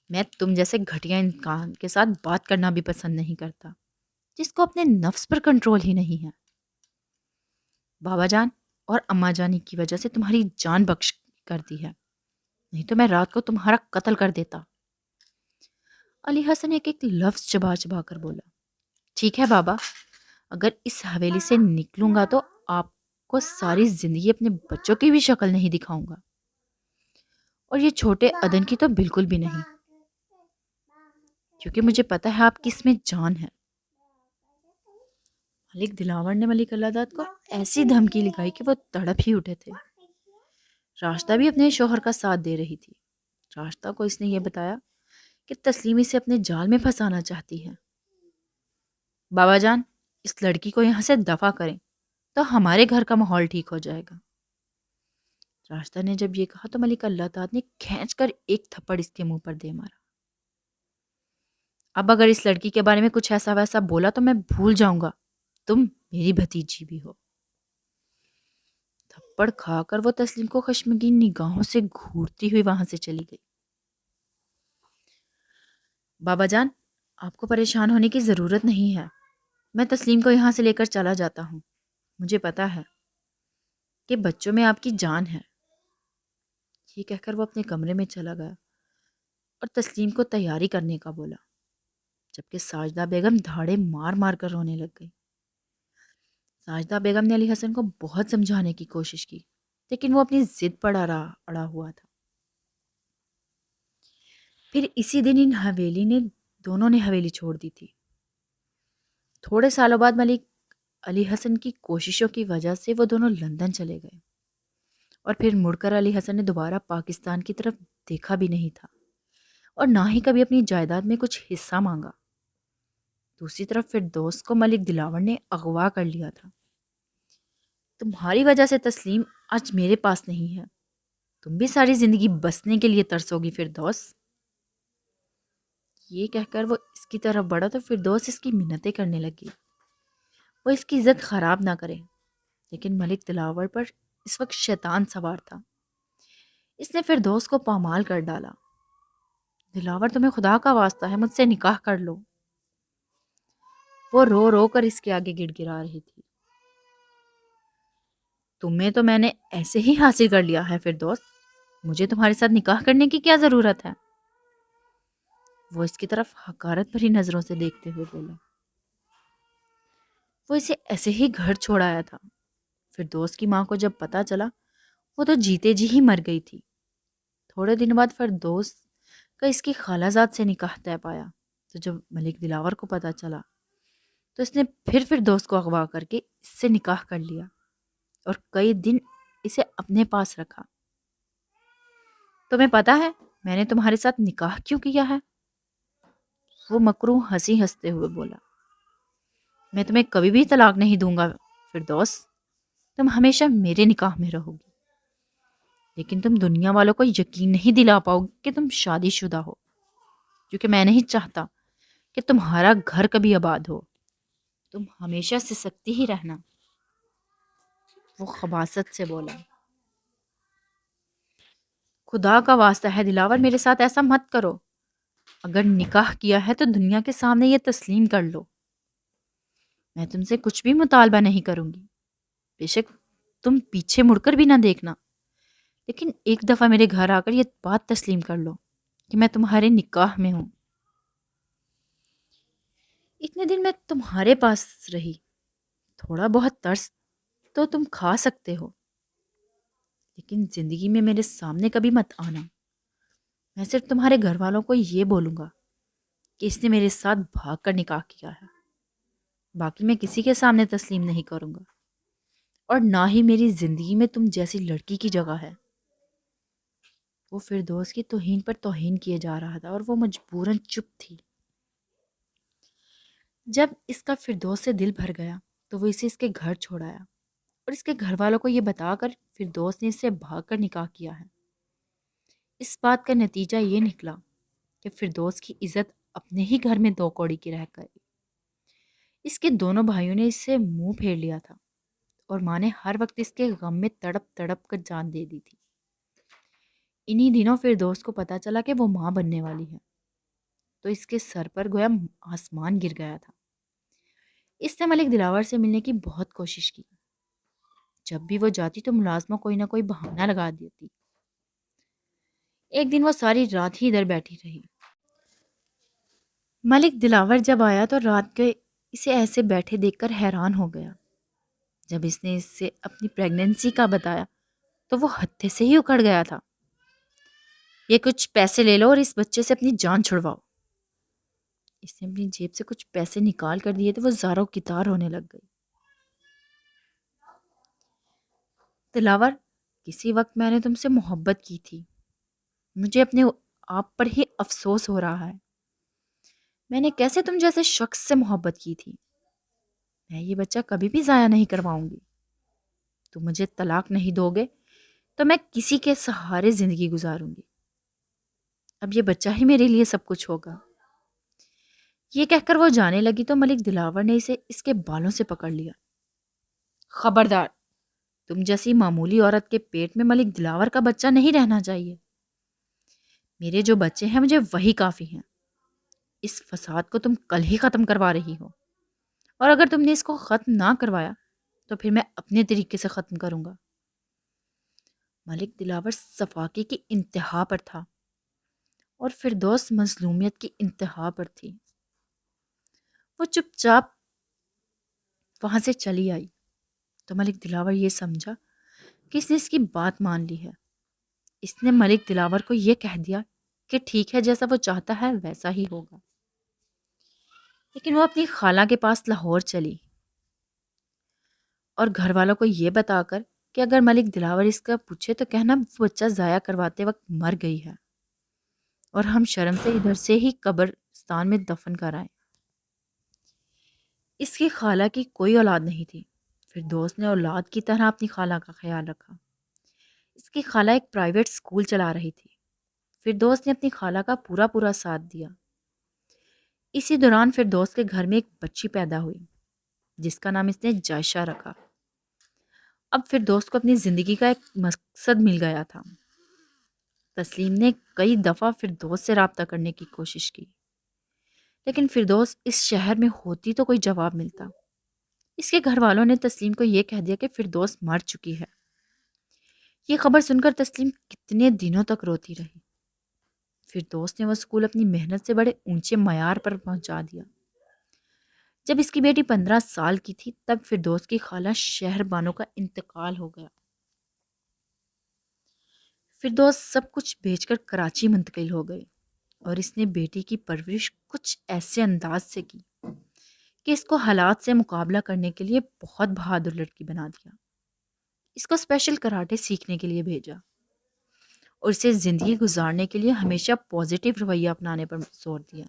S1: میں تم جیسے گھٹیا انسان کے ساتھ بات کرنا بھی پسند نہیں کرتا، جس کو اپنے نفس پر کنٹرول ہی نہیں ہے۔ بابا جان اور اماں جانی کی وجہ سے تمہاری جان بخش کر دی ہے، نہیں تو میں رات کو تمہارا قتل کر دیتا۔ علی حسن ایک ایک لفظ چبا چبا کر بولا۔ ٹھیک ہے بابا، اگر اس حویلی سے نکلوں گا تو آپ کو ساری زندگی اپنے بچوں کی بھی شکل نہیں دکھاؤں گا، اور یہ چھوٹے عدن کی تو بالکل بھی نہیں، کیونکہ مجھے پتا ہے آپ کی اس میں جان ہے۔ ملک دلاور نے ملک العدد کو ایسی دھمکی لگائی کہ وہ تڑپ ہی اٹھے تھے۔ راشدہ بھی اپنے شوہر کا ساتھ دے رہی تھی۔ راشدہ کو اس نے یہ بتایا کہ تسلیم اسے اپنے جال میں پھنسانا چاہتی ہے۔ بابا جان، اس لڑکی کو یہاں سے دفع کریں تو ہمارے گھر کا ماحول ٹھیک ہو جائے گا۔ راشدہ نے جب یہ کہا تو ملک العدد نے کھینچ کر ایک تھپڑ اس کے منہ پر دے مارا۔ اب اگر اس لڑکی کے بارے میں کچھ ایسا ویسا بولا تو میں بھول جاؤں گا تم میری بھتیجی بھی ہو۔ تھپڑ کھا کر وہ تسلیم کو خشمگین نگاہوں سے گھورتی ہوئی وہاں سے چلی گئی۔ بابا جان، آپ کو پریشان ہونے کی ضرورت نہیں ہے، میں تسلیم کو یہاں سے لے کر چلا جاتا ہوں۔ مجھے پتا ہے کہ بچوں میں آپ کی جان ہے۔ یہ کہہ کر وہ اپنے کمرے میں چلا گیا اور تسلیم کو تیاری کرنے کا بولا، جبکہ ساجدہ بیگم دھاڑے مار مار کر رونے لگ گئی۔ ساجدہ بیگم نے علی حسن کو بہت سمجھانے کی کوشش کی، لیکن وہ اپنی ضد پر اڑا ہوا تھا۔ پھر اسی دن ان حویلی نے دونوں نے حویلی چھوڑ دی تھی۔ تھوڑے سالوں بعد ملک علی حسن کی کوششوں کی وجہ سے وہ دونوں لندن چلے گئے، اور پھر مڑ کر علی حسن نے دوبارہ پاکستان کی طرف دیکھا بھی نہیں تھا، اور نہ ہی کبھی اپنی جائیداد میں کچھ حصہ مانگا۔ دوسری طرف فردوس کو ملک دلاور نے اغوا کر لیا تھا۔ تمہاری وجہ سے تسلیم آج میرے پاس نہیں ہے، تم بھی ساری زندگی بسنے کے لیے ترسو گی فردوس۔ یہ کہہ کر وہ اس کی طرف بڑھا تو فردوس اس کی منتیں کرنے لگی، وہ اس کی عزت خراب نہ کرے، لیکن ملک دلاور پر اس وقت شیطان سوار تھا۔ اس نے فردوس کو پامال کر ڈالا۔ دلاور، تمہیں خدا کا واسطہ ہے، مجھ سے نکاح کر لو۔ وہ رو رو کر اس کے آگے گڑ گڑا رہی تھی۔ تمہیں تو میں نے ایسے ہی حاصل کر لیا ہے فردوس، مجھے تمہارے ساتھ نکاح کرنے کی کیا ضرورت ہے؟ وہ اس کی طرف حقارت بھری نظروں سے دیکھتے ہوئے بولا۔ وہ اسے ایسے ہی گھر چھوڑ آیا تھا۔ فردوس کی ماں کو جب پتا چلا، وہ تو جیتے جی ہی مر گئی تھی۔ تھوڑے دن بعد فردوس کا اس کی خالہ زاد سے نکاح طے پایا، تو جب ملک دلاور کو پتا چلا تو اس نے پھر فردوس کو اغوا کر کے اس سے نکاح کر لیا اور کئی دن اسے اپنے پاس رکھا۔ تمہیں پتا ہے میں نے تمہارے ساتھ نکاح کیوں کیا ہے؟ وہ مکروہ ہنسی ہنستے ہوئے بولا۔ میں تمہیں کبھی بھی طلاق نہیں دوں گا فردوس، تم ہمیشہ میرے نکاح میں رہو گی، لیکن تم دنیا والوں کو یقین نہیں دلا پاؤ گی کہ تم شادی شدہ ہو، کیونکہ میں نہیں چاہتا کہ تمہارا گھر کبھی آباد ہو، تم ہمیشہ سے سکتی ہی رہنا۔ وہ خباثت سے بولا۔ خدا کا واسطہ ہے دلاور، میرے ساتھ ایسا مت کرو، اگر نکاح کیا ہے تو دنیا کے سامنے یہ تسلیم کر لو، میں تم سے کچھ بھی مطالبہ نہیں کروں گی، بے شک تم پیچھے مڑ کر بھی نہ دیکھنا، لیکن ایک دفعہ میرے گھر آ کر یہ بات تسلیم کر لو کہ میں تمہارے نکاح میں ہوں۔ اتنے دن میں تمہارے پاس رہی، تھوڑا بہت ترس تو تم کھا سکتے ہو، لیکن زندگی میں میرے سامنے کبھی مت آنا۔ میں صرف تمہارے گھر والوں کو یہ بولوں گا کہ اس نے میرے ساتھ بھاگ کر نکاح کیا ہے، باقی میں کسی کے سامنے تسلیم نہیں کروں گا، اور نہ ہی میری زندگی میں تم جیسی لڑکی کی جگہ ہے۔ وہ فردوس کی توہین پر توہین کیے جا رہا تھا اور وہ مجبوراً چپ تھی۔ جب اس کا فردوس سے دل بھر گیا تو وہ اسے اس کے گھر چھوڑایا اور اس کے گھر والوں کو یہ بتا کر فردوس نے اس سے بھاگ کر نکاح کیا ہے۔ اس بات کا نتیجہ یہ نکلا کہ فردوس کی عزت اپنے ہی گھر میں دو کوڑی کی رہ گئی۔ اس کے دونوں بھائیوں نے اس سے منہ پھیر لیا تھا اور ماں نے ہر وقت اس کے غم میں تڑپ تڑپ کر جان دے دی تھی۔ انہی دنوں فردوس کو پتا چلا کہ وہ ماں بننے والی ہے تو اس کے سر پر گویا آسمان گر گیا تھا۔ اس نے ملک دلاور سے ملنے کی بہت کوشش کی، جب بھی وہ جاتی تو ملازمہ کوئی نہ کوئی بہانہ لگا دیتی۔ ایک دن وہ ساری رات ہی ادھر بیٹھی رہی۔ ملک دلاور جب آیا تو رات کے اسے ایسے بیٹھے دیکھ کر حیران ہو گیا۔ جب اس نے اس سے اپنی پریگننسی کا بتایا تو وہ ہتھے سے ہی اکھڑ گیا تھا۔ یہ کچھ پیسے لے لو اور اس بچے سے اپنی جان چھڑواؤ۔ اس نے اپنی جیب سے کچھ پیسے نکال کر دیے تو وہ زاروں کی تار ہونے لگ گئی۔ دلاور، کسی وقت میں نے تم سے محبت کی تھی، مجھے اپنے آپ پر ہی افسوس ہو رہا ہے۔ میں نے کیسے تم جیسے شخص سے محبت کی تھی؟ میں یہ بچہ کبھی بھی ضائع نہیں کرواؤں گی۔ تم مجھے طلاق نہیں دو گے تو میں کسی کے سہارے زندگی گزاروں گی۔ اب یہ بچہ ہی میرے لیے سب کچھ ہوگا۔ یہ کہہ کر وہ جانے لگی تو ملک دلاور نے اسے اس کے بالوں سے پکڑ لیا۔ خبردار، تم جیسی معمولی عورت کے پیٹ میں ملک دلاور کا بچہ نہیں رہنا چاہیے۔ میرے جو بچے ہیں مجھے وہی کافی ہیں۔ اس فساد کو تم کل ہی ختم کروا رہی ہو، اور اگر تم نے اس کو ختم نہ کروایا تو پھر میں اپنے طریقے سے ختم کروں گا۔ ملک دلاور صفاقے کی انتہا پر تھا اور فردوس مظلومیت کی انتہا پر تھی۔ وہ چپ چاپ وہاں سے چلی آئی تو ملک دلاور یہ سمجھا کہ اس نے اس کی بات مان لی ہے۔ اس نے ملک دلاور کو یہ کہہ دیا کہ ٹھیک ہے، جیسا وہ چاہتا ہے ویسا ہی ہوگا۔ لیکن وہ اپنی خالہ کے پاس لاہور چلی اور گھر والوں کو یہ بتا کر کہ اگر ملک دلاور اس کا پوچھے تو کہنا وہ بچہ ضائع کرواتے وقت مر گئی ہے اور ہم شرم سے ادھر سے ہی قبرستان میں دفن کرائیں۔ اس کی خالہ کی کوئی اولاد نہیں تھی۔ فردوس نے اولاد کی طرح اپنی خالہ کا خیال رکھا۔ اس کی خالہ ایک پرائیویٹ سکول چلا رہی تھی۔ فردوس نے اپنی خالہ کا پورا ساتھ دیا۔ اسی دوران فردوس کے گھر میں ایک بچی پیدا ہوئی جس کا نام اس نے جائشہ رکھا۔ اب فردوس کو اپنی زندگی کا ایک مقصد مل گیا تھا۔ تسلیم نے کئی دفعہ فردوس سے رابطہ کرنے کی کوشش کی، لیکن فردوس اس شہر میں ہوتی تو کوئی جواب ملتا۔ اس کے گھر والوں نے تسلیم کو یہ کہہ دیا کہ فردوس مر چکی ہے۔ یہ خبر سن کر تسلیم کتنے دنوں تک روتی رہی۔ فردوس نے وہ اسکول اپنی محنت سے بڑے اونچے معیار پر پہنچا دیا۔ جب اس کی بیٹی 15 سال کی تھی تب فردوس کی خالہ شہر بانو کا انتقال ہو گیا۔ فردوس سب کچھ بیچ کر کراچی منتقل ہو گئے اور اس نے بیٹی کی پرورش کچھ ایسے انداز سے کی کہ اس کو حالات سے مقابلہ کرنے کے لیے بہت بہادر لڑکی بنا دیا۔ اس کو اسپیشل کراٹے سیکھنے کے لیے بھیجا اور اسے زندگی گزارنے کے لیے ہمیشہ پازیٹیو رویہ اپنانے پر زور دیا۔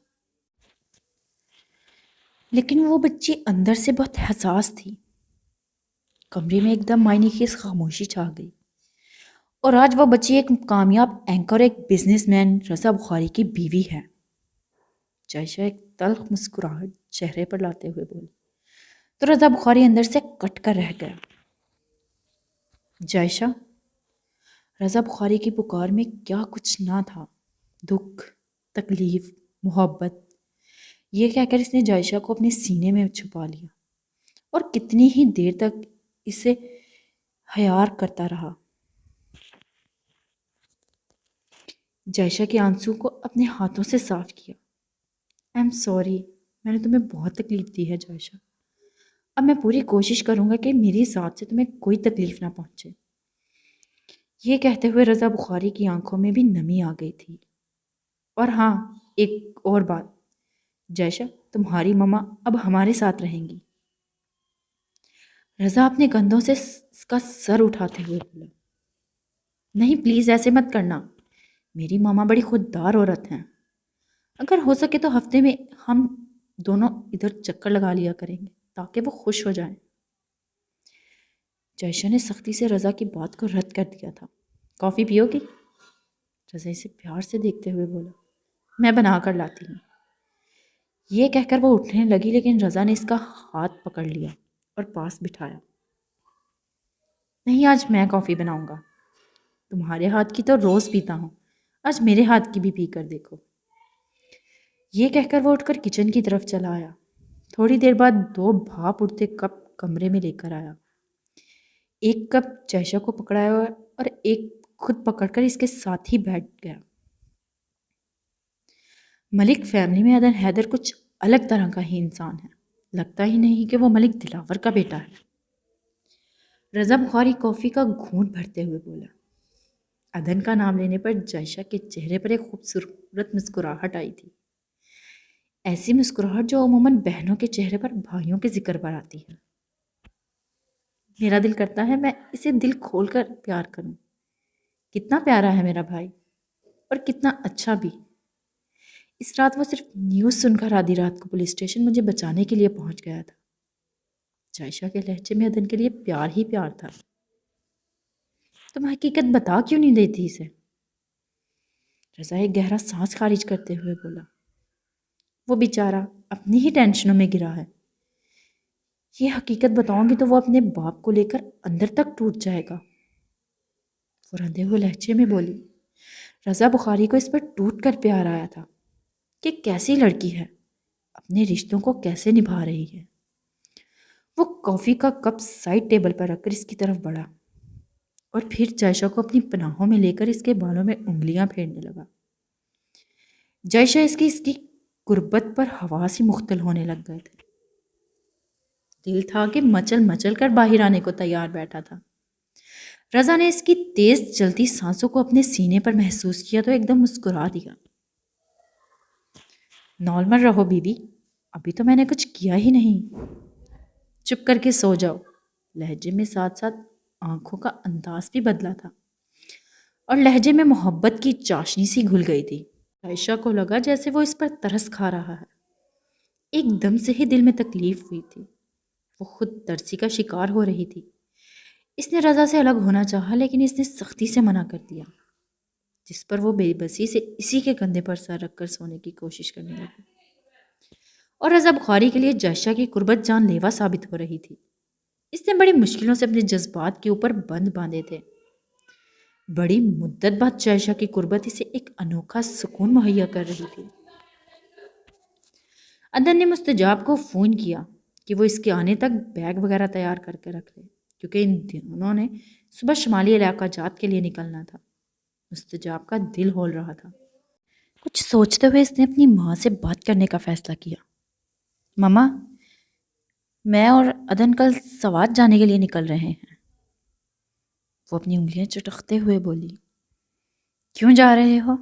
S1: لیکن وہ بچی اندر سے بہت حساس تھی۔ کمرے میں ایک دم معنی خیز خاموشی چھا گئی، اور آج وہ بچی ایک کامیاب اینکر، ایک بزنس مین رضا بخاری کی بیوی ہے۔ جائشہ ایک تلخ مسکراہٹ چہرے پر لاتے ہوئے بولی تو رضا بخاری اندر سے کٹ کر رہ گیا۔ جائشہ، رضا بخاری کی پکار میں کیا کچھ نہ تھا، دکھ، تکلیف، محبت۔ یہ کہہ کر اس نے جائشہ کو اپنے سینے میں چھپا لیا اور کتنی ہی دیر تک اسے حیار کرتا رہا۔ جائشہ کے آنسو کو اپنے ہاتھوں سے صاف کیا۔ آئی ایم سوری، میں نے تمہیں بہت تکلیف دی ہے جائشہ۔ اب میں پوری کوشش کروں گا کہ میری ذات سے تمہیں کوئی تکلیف نہ پہنچے۔ یہ کہتے ہوئے رضا بخاری کی آنکھوں میں بھی نمی آ گئی تھی۔ اور ہاں، ایک اور بات، جائشہ تمہاری مما اب ہمارے ساتھ رہیں گی۔ رضا اپنے کندھوں سے اس کا سر اٹھاتے ہوئے بولا، نہیں پلیز ایسے مت کرنا، میری ماما بڑی خوددار عورت ہیں، اگر ہو سکے تو ہفتے میں ہم دونوں ادھر چکر لگا لیا کریں گے تاکہ وہ خوش ہو جائیں۔ جائشہ نے سختی سے رضا کی بات کو رد کر دیا تھا۔ کافی پیو گی؟ رضا اسے پیار سے دیکھتے ہوئے بولا، میں بنا کر لاتی ہوں۔ یہ کہہ کر وہ اٹھنے لگی لیکن رضا نے اس کا ہاتھ پکڑ لیا اور پاس بٹھایا۔ نہیں، آج میں کافی بناؤں گا، تمہارے ہاتھ کی تو روز پیتا ہوں، آج میرے ہاتھ کی بھی پی کر دیکھو۔ یہ کہہ کر وہ اٹھ کر کچن کی طرف چلا آیا۔ تھوڑی دیر بعد 2 بھاپ اٹھتے کپ کمرے میں لے کر آیا۔ ایک کپ جائشہ کو پکڑایا اور ایک خود پکڑ کر اس کے ساتھ ہی بیٹھ گیا۔ ملک فیملی میں عدن حیدر کچھ الگ طرح کا ہی انسان ہے، لگتا ہی نہیں کہ وہ ملک دلاور کا بیٹا ہے۔ رضا بخاری کافی کا گھونٹ بھرتے ہوئے بولا۔ عدن کا نام لینے پر جائشہ کے چہرے پر ایک خوبصورت مسکراہٹ آئی تھی، ایسی مسکراہٹ جو عموماً بہنوں کے چہرے پر بھائیوں کے ذکر پر آتی ہے۔ میرا دل کرتا ہے میں اسے دل کھول کر پیار کروں، کتنا پیارا ہے میرا بھائی، اور کتنا اچھا بھی۔ اس رات وہ صرف نیوز سن کر آدھی رات کو پولیس اسٹیشن مجھے بچانے کے لیے پہنچ گیا تھا۔ جائشہ کے لہجے میں عدن کے لیے پیار ہی پیار تھا۔ تم حقیقت بتا کیوں نہیں دیتی اسے؟ رضا ایک گہرا سانس خارج کرتے ہوئے بولا، وہ بیچارہ اپنی ہی ٹینشنوں میں گرا ہے، یہ حقیقت بتاؤں گی تو وہ اپنے باپ کو لے کر اندر تک ٹوٹ جائے گا۔ وہ رندے ہوئے لہجے میں بولی۔ رضا بخاری کو اس پر ٹوٹ کر پیار آیا تھا کہ کیسی لڑکی ہے، اپنے رشتوں کو کیسے نبھا رہی ہے۔ وہ کافی کا کپ سائڈ ٹیبل پر رکھ کر اس کی طرف بڑھا اور پھر جائشہ کو اپنی پناہوں میں لے کر اس کے بالوں میں انگلیاں پھیرنے لگا۔ جائشہ اس کی قربت پر حواس ہی مختل ہونے لگ گئے تھے۔ دل تھا کہ مچل مچل کر باہر آنے کو تیار بیٹھا تھا۔ رضا نے اس کی تیز چلتی سانسوں کو اپنے سینے پر محسوس کیا تو ایک دم مسکرا دیا۔ نارمل رہو بی بی، ابھی تو میں نے کچھ کیا ہی نہیں، چپ کر کے سو جاؤ۔ لہجے میں ساتھ ساتھ آنکھوں کا انداز بھی بدلا تھا اور لہجے میں محبت کی چاشنی سی گھل گئی تھی۔ عائشہ کو لگا جیسے وہ اس پر ترس کھا رہا ہے۔ ایک دم سے ہی دل میں تکلیف ہوئی تھی، وہ خود ترسی کا شکار ہو رہی تھی۔ اس نے رضا سے الگ ہونا چاہا لیکن اس نے سختی سے منع کر دیا، جس پر وہ بے بسی سے اسی کے کندھے پر سر رکھ کر سونے کی کوشش کرنے لگی۔ اور رضا بخاری کے لیے جائشہ کی قربت جان لیوا ثابت ہو رہی تھی۔ اس نے بڑی مشکلوں سے اپنے جذبات کے اوپر بند باندھے تھے۔ بڑی مدت بعد جائشہ کی قربت اسے ایک انوکھا سکون مہیا کر رہی تھی۔ عدن نے مستجاب کو فون کیا کہ وہ اس کے آنے تک بیگ وغیرہ تیار کر کے رکھ لے، کیونکہ ان دنوں نے صبح شمالی علاقہ جات کے لیے نکلنا تھا۔ مستجاب کا دل ہول رہا تھا۔ کچھ سوچتے ہوئے اس نے اپنی ماں سے بات کرنے کا فیصلہ کیا۔ مما، میں اور عدن کل سوات جانے کے لیے نکل رہے ہیں۔ وہ اپنی انگلیاں چٹکتے ہوئے بولی، کیوں جا رہے ہو؟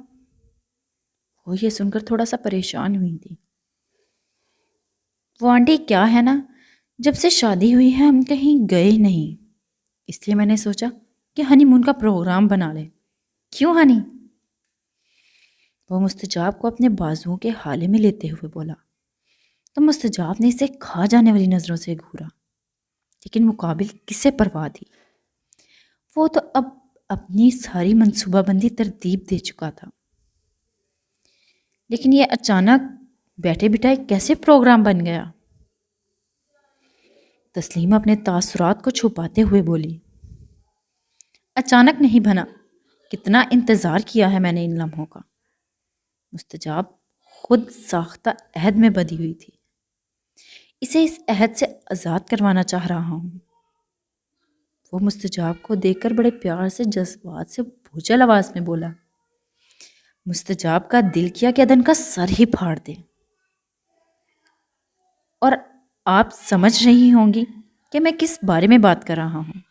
S1: وہ یہ سن کر تھوڑا سا پریشان ہوئی تھی۔ وہ آنٹی کیا ہے نا، جب سے شادی ہوئی ہے ہم کہیں گئے نہیں، اس لیے میں نے سوچا کہ ہنی مون کا پروگرام بنا لیں۔ کیوں ہنی؟ وہ مستجاب کو اپنے بازوؤں کے حالے میں لیتے ہوئے بولا تو مستجاب نے اسے کھا جانے والی نظروں سے گھورا، لیکن مقابل کسے پرواہ تھی؟ وہ تو اب اپنی ساری منصوبہ بندی ترتیب دے چکا تھا۔ لیکن یہ اچانک بیٹھے بٹھائے کیسے پروگرام بن گیا؟ تسلیم اپنے تاثرات کو چھپاتے ہوئے بولی، اچانک نہیں بنا، کتنا انتظار کیا ہے میں نے ان لمحوں کا۔ مستجاب خود ساختہ عہد میں بدی ہوئی تھی، اسے اس عہد سے آزاد کروانا چاہ رہا ہوں۔ وہ مستجاب کو دیکھ کر بڑے پیار سے جذبات سے بھوچل آواز میں بولا، مستجاب کا دل کیا کہ ادن کا سر ہی پھاڑ دے. اور آپ سمجھ رہی ہوں گی کہ میں کس بارے میں بات کر رہا ہوں.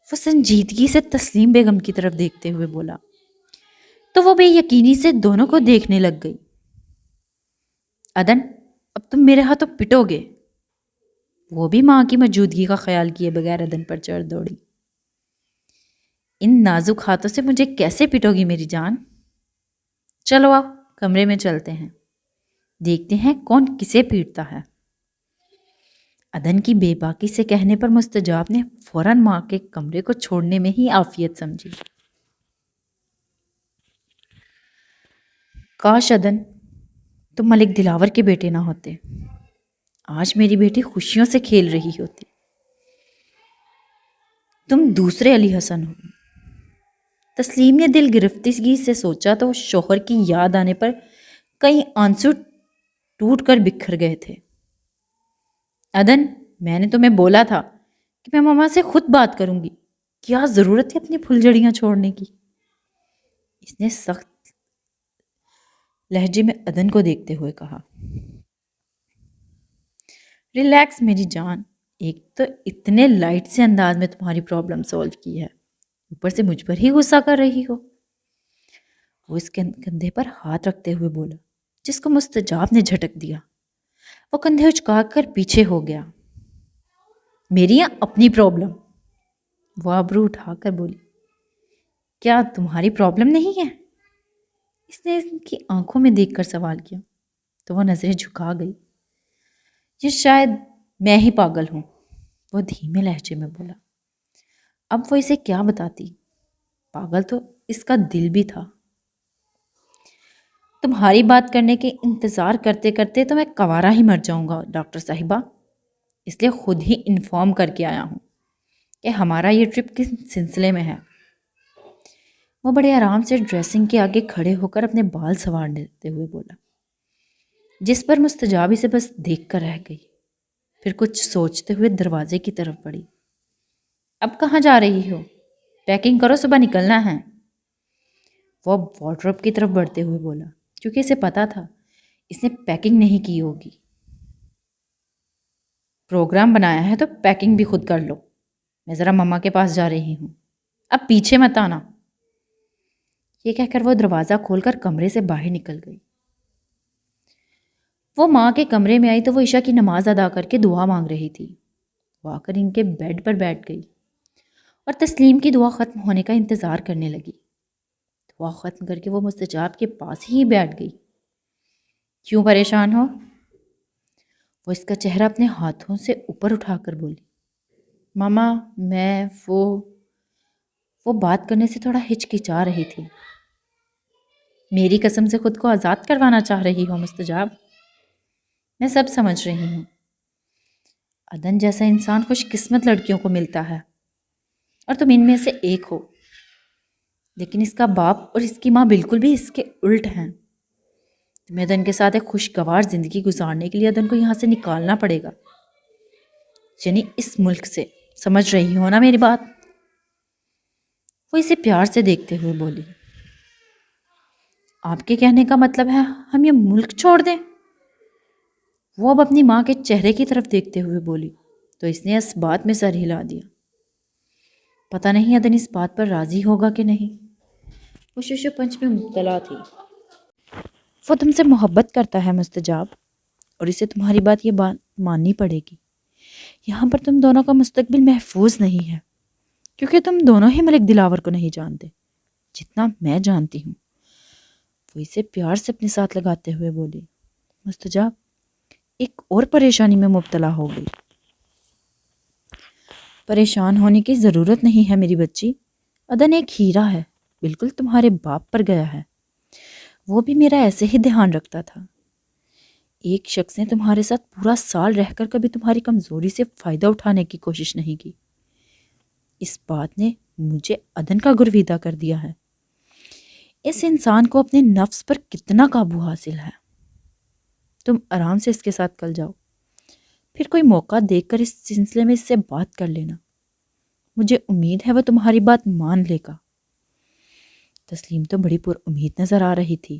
S1: وہ سنجیدگی سے تسلیم بیگم کی طرف دیکھتے ہوئے بولا تو وہ بے یقینی سے دونوں کو دیکھنے لگ گئی. ادن اب تم میرے ہاتھوں پٹو گے. وہ بھی ماں کی موجودگی کا خیال کیے بغیر ادن پر چڑھ دوڑی. ان نازک ہاتھوں سے مجھے کیسے پٹو گی میری جان؟ چلو آپ کمرے میں چلتے ہیں، دیکھتے ہیں کون کسے پیٹتا ہے. ادن کی بے باکی سے کہنے پر مستجاب نے فوراً ماں کے کمرے کو چھوڑنے میں ہی عافیت سمجھی. کاش ادن تم ملک دلاور کے بیٹے نہ ہوتے، آج میری بیٹی خوشیوں سے کھیل رہی ہوتی. تم دوسرے علی حسن ہو. تسلیم نے دل گرفتگی سے سوچا تو شوہر کی یاد آنے پر کئی آنسو ٹوٹ کر بکھر گئے تھے. ادن میں نے تمہیں بولا تھا کہ میں ماما سے خود بات کروں گی، کیا ضرورت ہے اپنی پھلجھڑیاں چھوڑنے کی؟ اس نے سخت لہجے میں ادن کو دیکھتے ہوئے کہا. ریلیکس میری جان، ایک تو اتنے لائٹ سے انداز میں تمہاری پرابلم سولو کی ہے، اوپر سے مجھ پر ہی غصہ کر رہی ہو. وہ اس کے کندھے پر ہاتھ رکھتے ہوئے بولا جس کو مستجاب نے جھٹک دیا. وہ کندھے اچکا کر پیچھے ہو گیا. میری یہاں اپنی پرابلم. وہ ابرو اٹھا کر بولی کیا تمہاری پرابلم نہیں ہے؟ اس نے ان کی آنکھوں میں دیکھ کر سوال کیا تو وہ نظریں جھکا گئی. یہ شاید میں ہی پاگل ہوں، وہ دھیمے لہجے میں بولا. اب وہ اسے کیا بتاتی، پاگل تو اس کا دل بھی تھا. تمہاری بات کرنے کے انتظار کرتے کرتے تو میں کوارا ہی مر جاؤں گا ڈاکٹر صاحبہ، اس لیے خود ہی انفارم کر کے آیا ہوں کہ ہمارا یہ ٹرپ کس سلسلے میں ہے. وہ بڑے آرام سے ڈریسنگ کے آگے کھڑے ہو کر اپنے بال سنوارتے ہوئے بولا، جس پر مستجاب اسے بس دیکھ کر رہ گئی. پھر کچھ سوچتے ہوئے دروازے کی طرف بڑھی. اب کہاں جا رہی ہو؟ پیکنگ کرو، صبح نکلنا ہے. وہ وارڈروب کی طرف بڑھتے ہوئے بولا کیونکہ اسے پتا تھا اس نے پیکنگ نہیں کی ہوگی. پروگرام بنایا ہے تو پیکنگ بھی خود کر لو، میں ذرا مما کے پاس جا رہی ہوں، اب پیچھے مت آنا. یہ کہہ کر وہ دروازہ کھول کر کمرے سے باہر نکل گئی. وہ ماں کے کمرے میں آئی تو وہ عشاء کی نماز ادا کر کے دعا مانگ رہی تھی. وہ آ کر ان کے بیڈ پر بیٹھ گئی اور تسلیم کی دعا ختم ہونے کا انتظار کرنے لگی. دعا ختم کر کے وہ مستجاب کے پاس ہی بیٹھ گئی. کیوں پریشان ہو؟ وہ اس کا چہرہ اپنے ہاتھوں سے اوپر اٹھا کر بولی. ماما میں وہ بات کرنے سے تھوڑا ہچکچا رہی تھی. میری قسم سے خود کو آزاد کروانا چاہ رہی ہو مستجاب؟ میں سب سمجھ رہی ہوں. ادن جیسا انسان خوش قسمت لڑکیوں کو ملتا ہے اور تم ان میں سے ایک ہو، لیکن اس کا باپ اور اس کی ماں بالکل بھی اس کے الٹ ہیں. تمہیں ادن کے ساتھ ایک خوشگوار زندگی گزارنے کے لیے ادن کو یہاں سے نکالنا پڑے گا، یعنی اس ملک سے. سمجھ رہی ہو نا میری بات؟ وہ اسے پیار سے دیکھتے ہوئے بولی. آپ کے کہنے کا مطلب ہے ہم یہ ملک چھوڑ دیں؟ وہ اب اپنی ماں کے چہرے کی طرف دیکھتے ہوئے بولی تو اس نے اس بات میں سر ہلا دیا. پتہ نہیں ادن اس بات پر راضی ہوگا کہ نہیں. وہ شش و پنج میں مبتلا تھی. وہ تم سے محبت کرتا ہے مستجاب، اور اسے تمہاری یہ بات ماننی پڑے گی. یہاں پر تم دونوں کا مستقبل محفوظ نہیں ہے کیونکہ تم دونوں ہی ملک دلاور کو نہیں جانتے جتنا میں جانتی ہوں. وہ اسے پیار سے اپنے ساتھ لگاتے ہوئے بولی. مستجاب ایک اور پریشانی میں مبتلا ہو گئی. پریشان ہونے کی ضرورت نہیں ہے میری بچی. ادن ایک ہیرا ہے، بالکل تمہارے باپ پر گیا ہے. وہ بھی میرا ایسے ہی دھیان رکھتا تھا. ایک شخص نے تمہارے ساتھ پورا سال رہ کر کبھی تمہاری کمزوری سے فائدہ اٹھانے کی کوشش نہیں کی. اس بات نے مجھے ادن کا گرویدہ کر دیا ہے. اس انسان کو اپنے نفس پر کتنا قابو حاصل ہے. تم آرام سے اس کے ساتھ کل جاؤ، پھر کوئی موقع دیکھ کر اس سلسلے میں اس سے بات کر لینا. مجھے امید ہے وہ تمہاری بات مان لے گا. تسلیم تو بڑی پر امید نظر آ رہی تھی،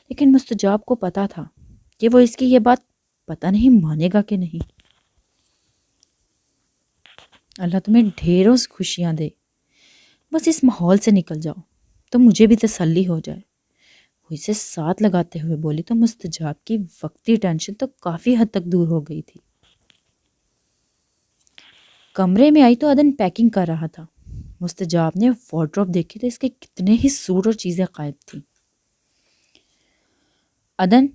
S1: لیکن مستجاب کو پتا تھا کہ وہ اس کی یہ بات پتہ نہیں مانے گا کہ نہیں۔ اللہ تمہیں ڈھیروں خوشیاں دے، بس اس ماحول سے نکل جاؤ تو مجھے بھی تسلی ہو جائے، وہ اسے ساتھ لگاتے ہوئے بولی تو مستجاب کی وقتی ٹینشن تو کافی حد تک دور ہو گئی تھی۔ کمرے میں آئی تو عدن پیکنگ کر رہا تھا۔ مستجاب نے وارڈروب دیکھی تو اس کے کتنے ہی سوٹ اور چیزیں غائب تھیں۔ عدن،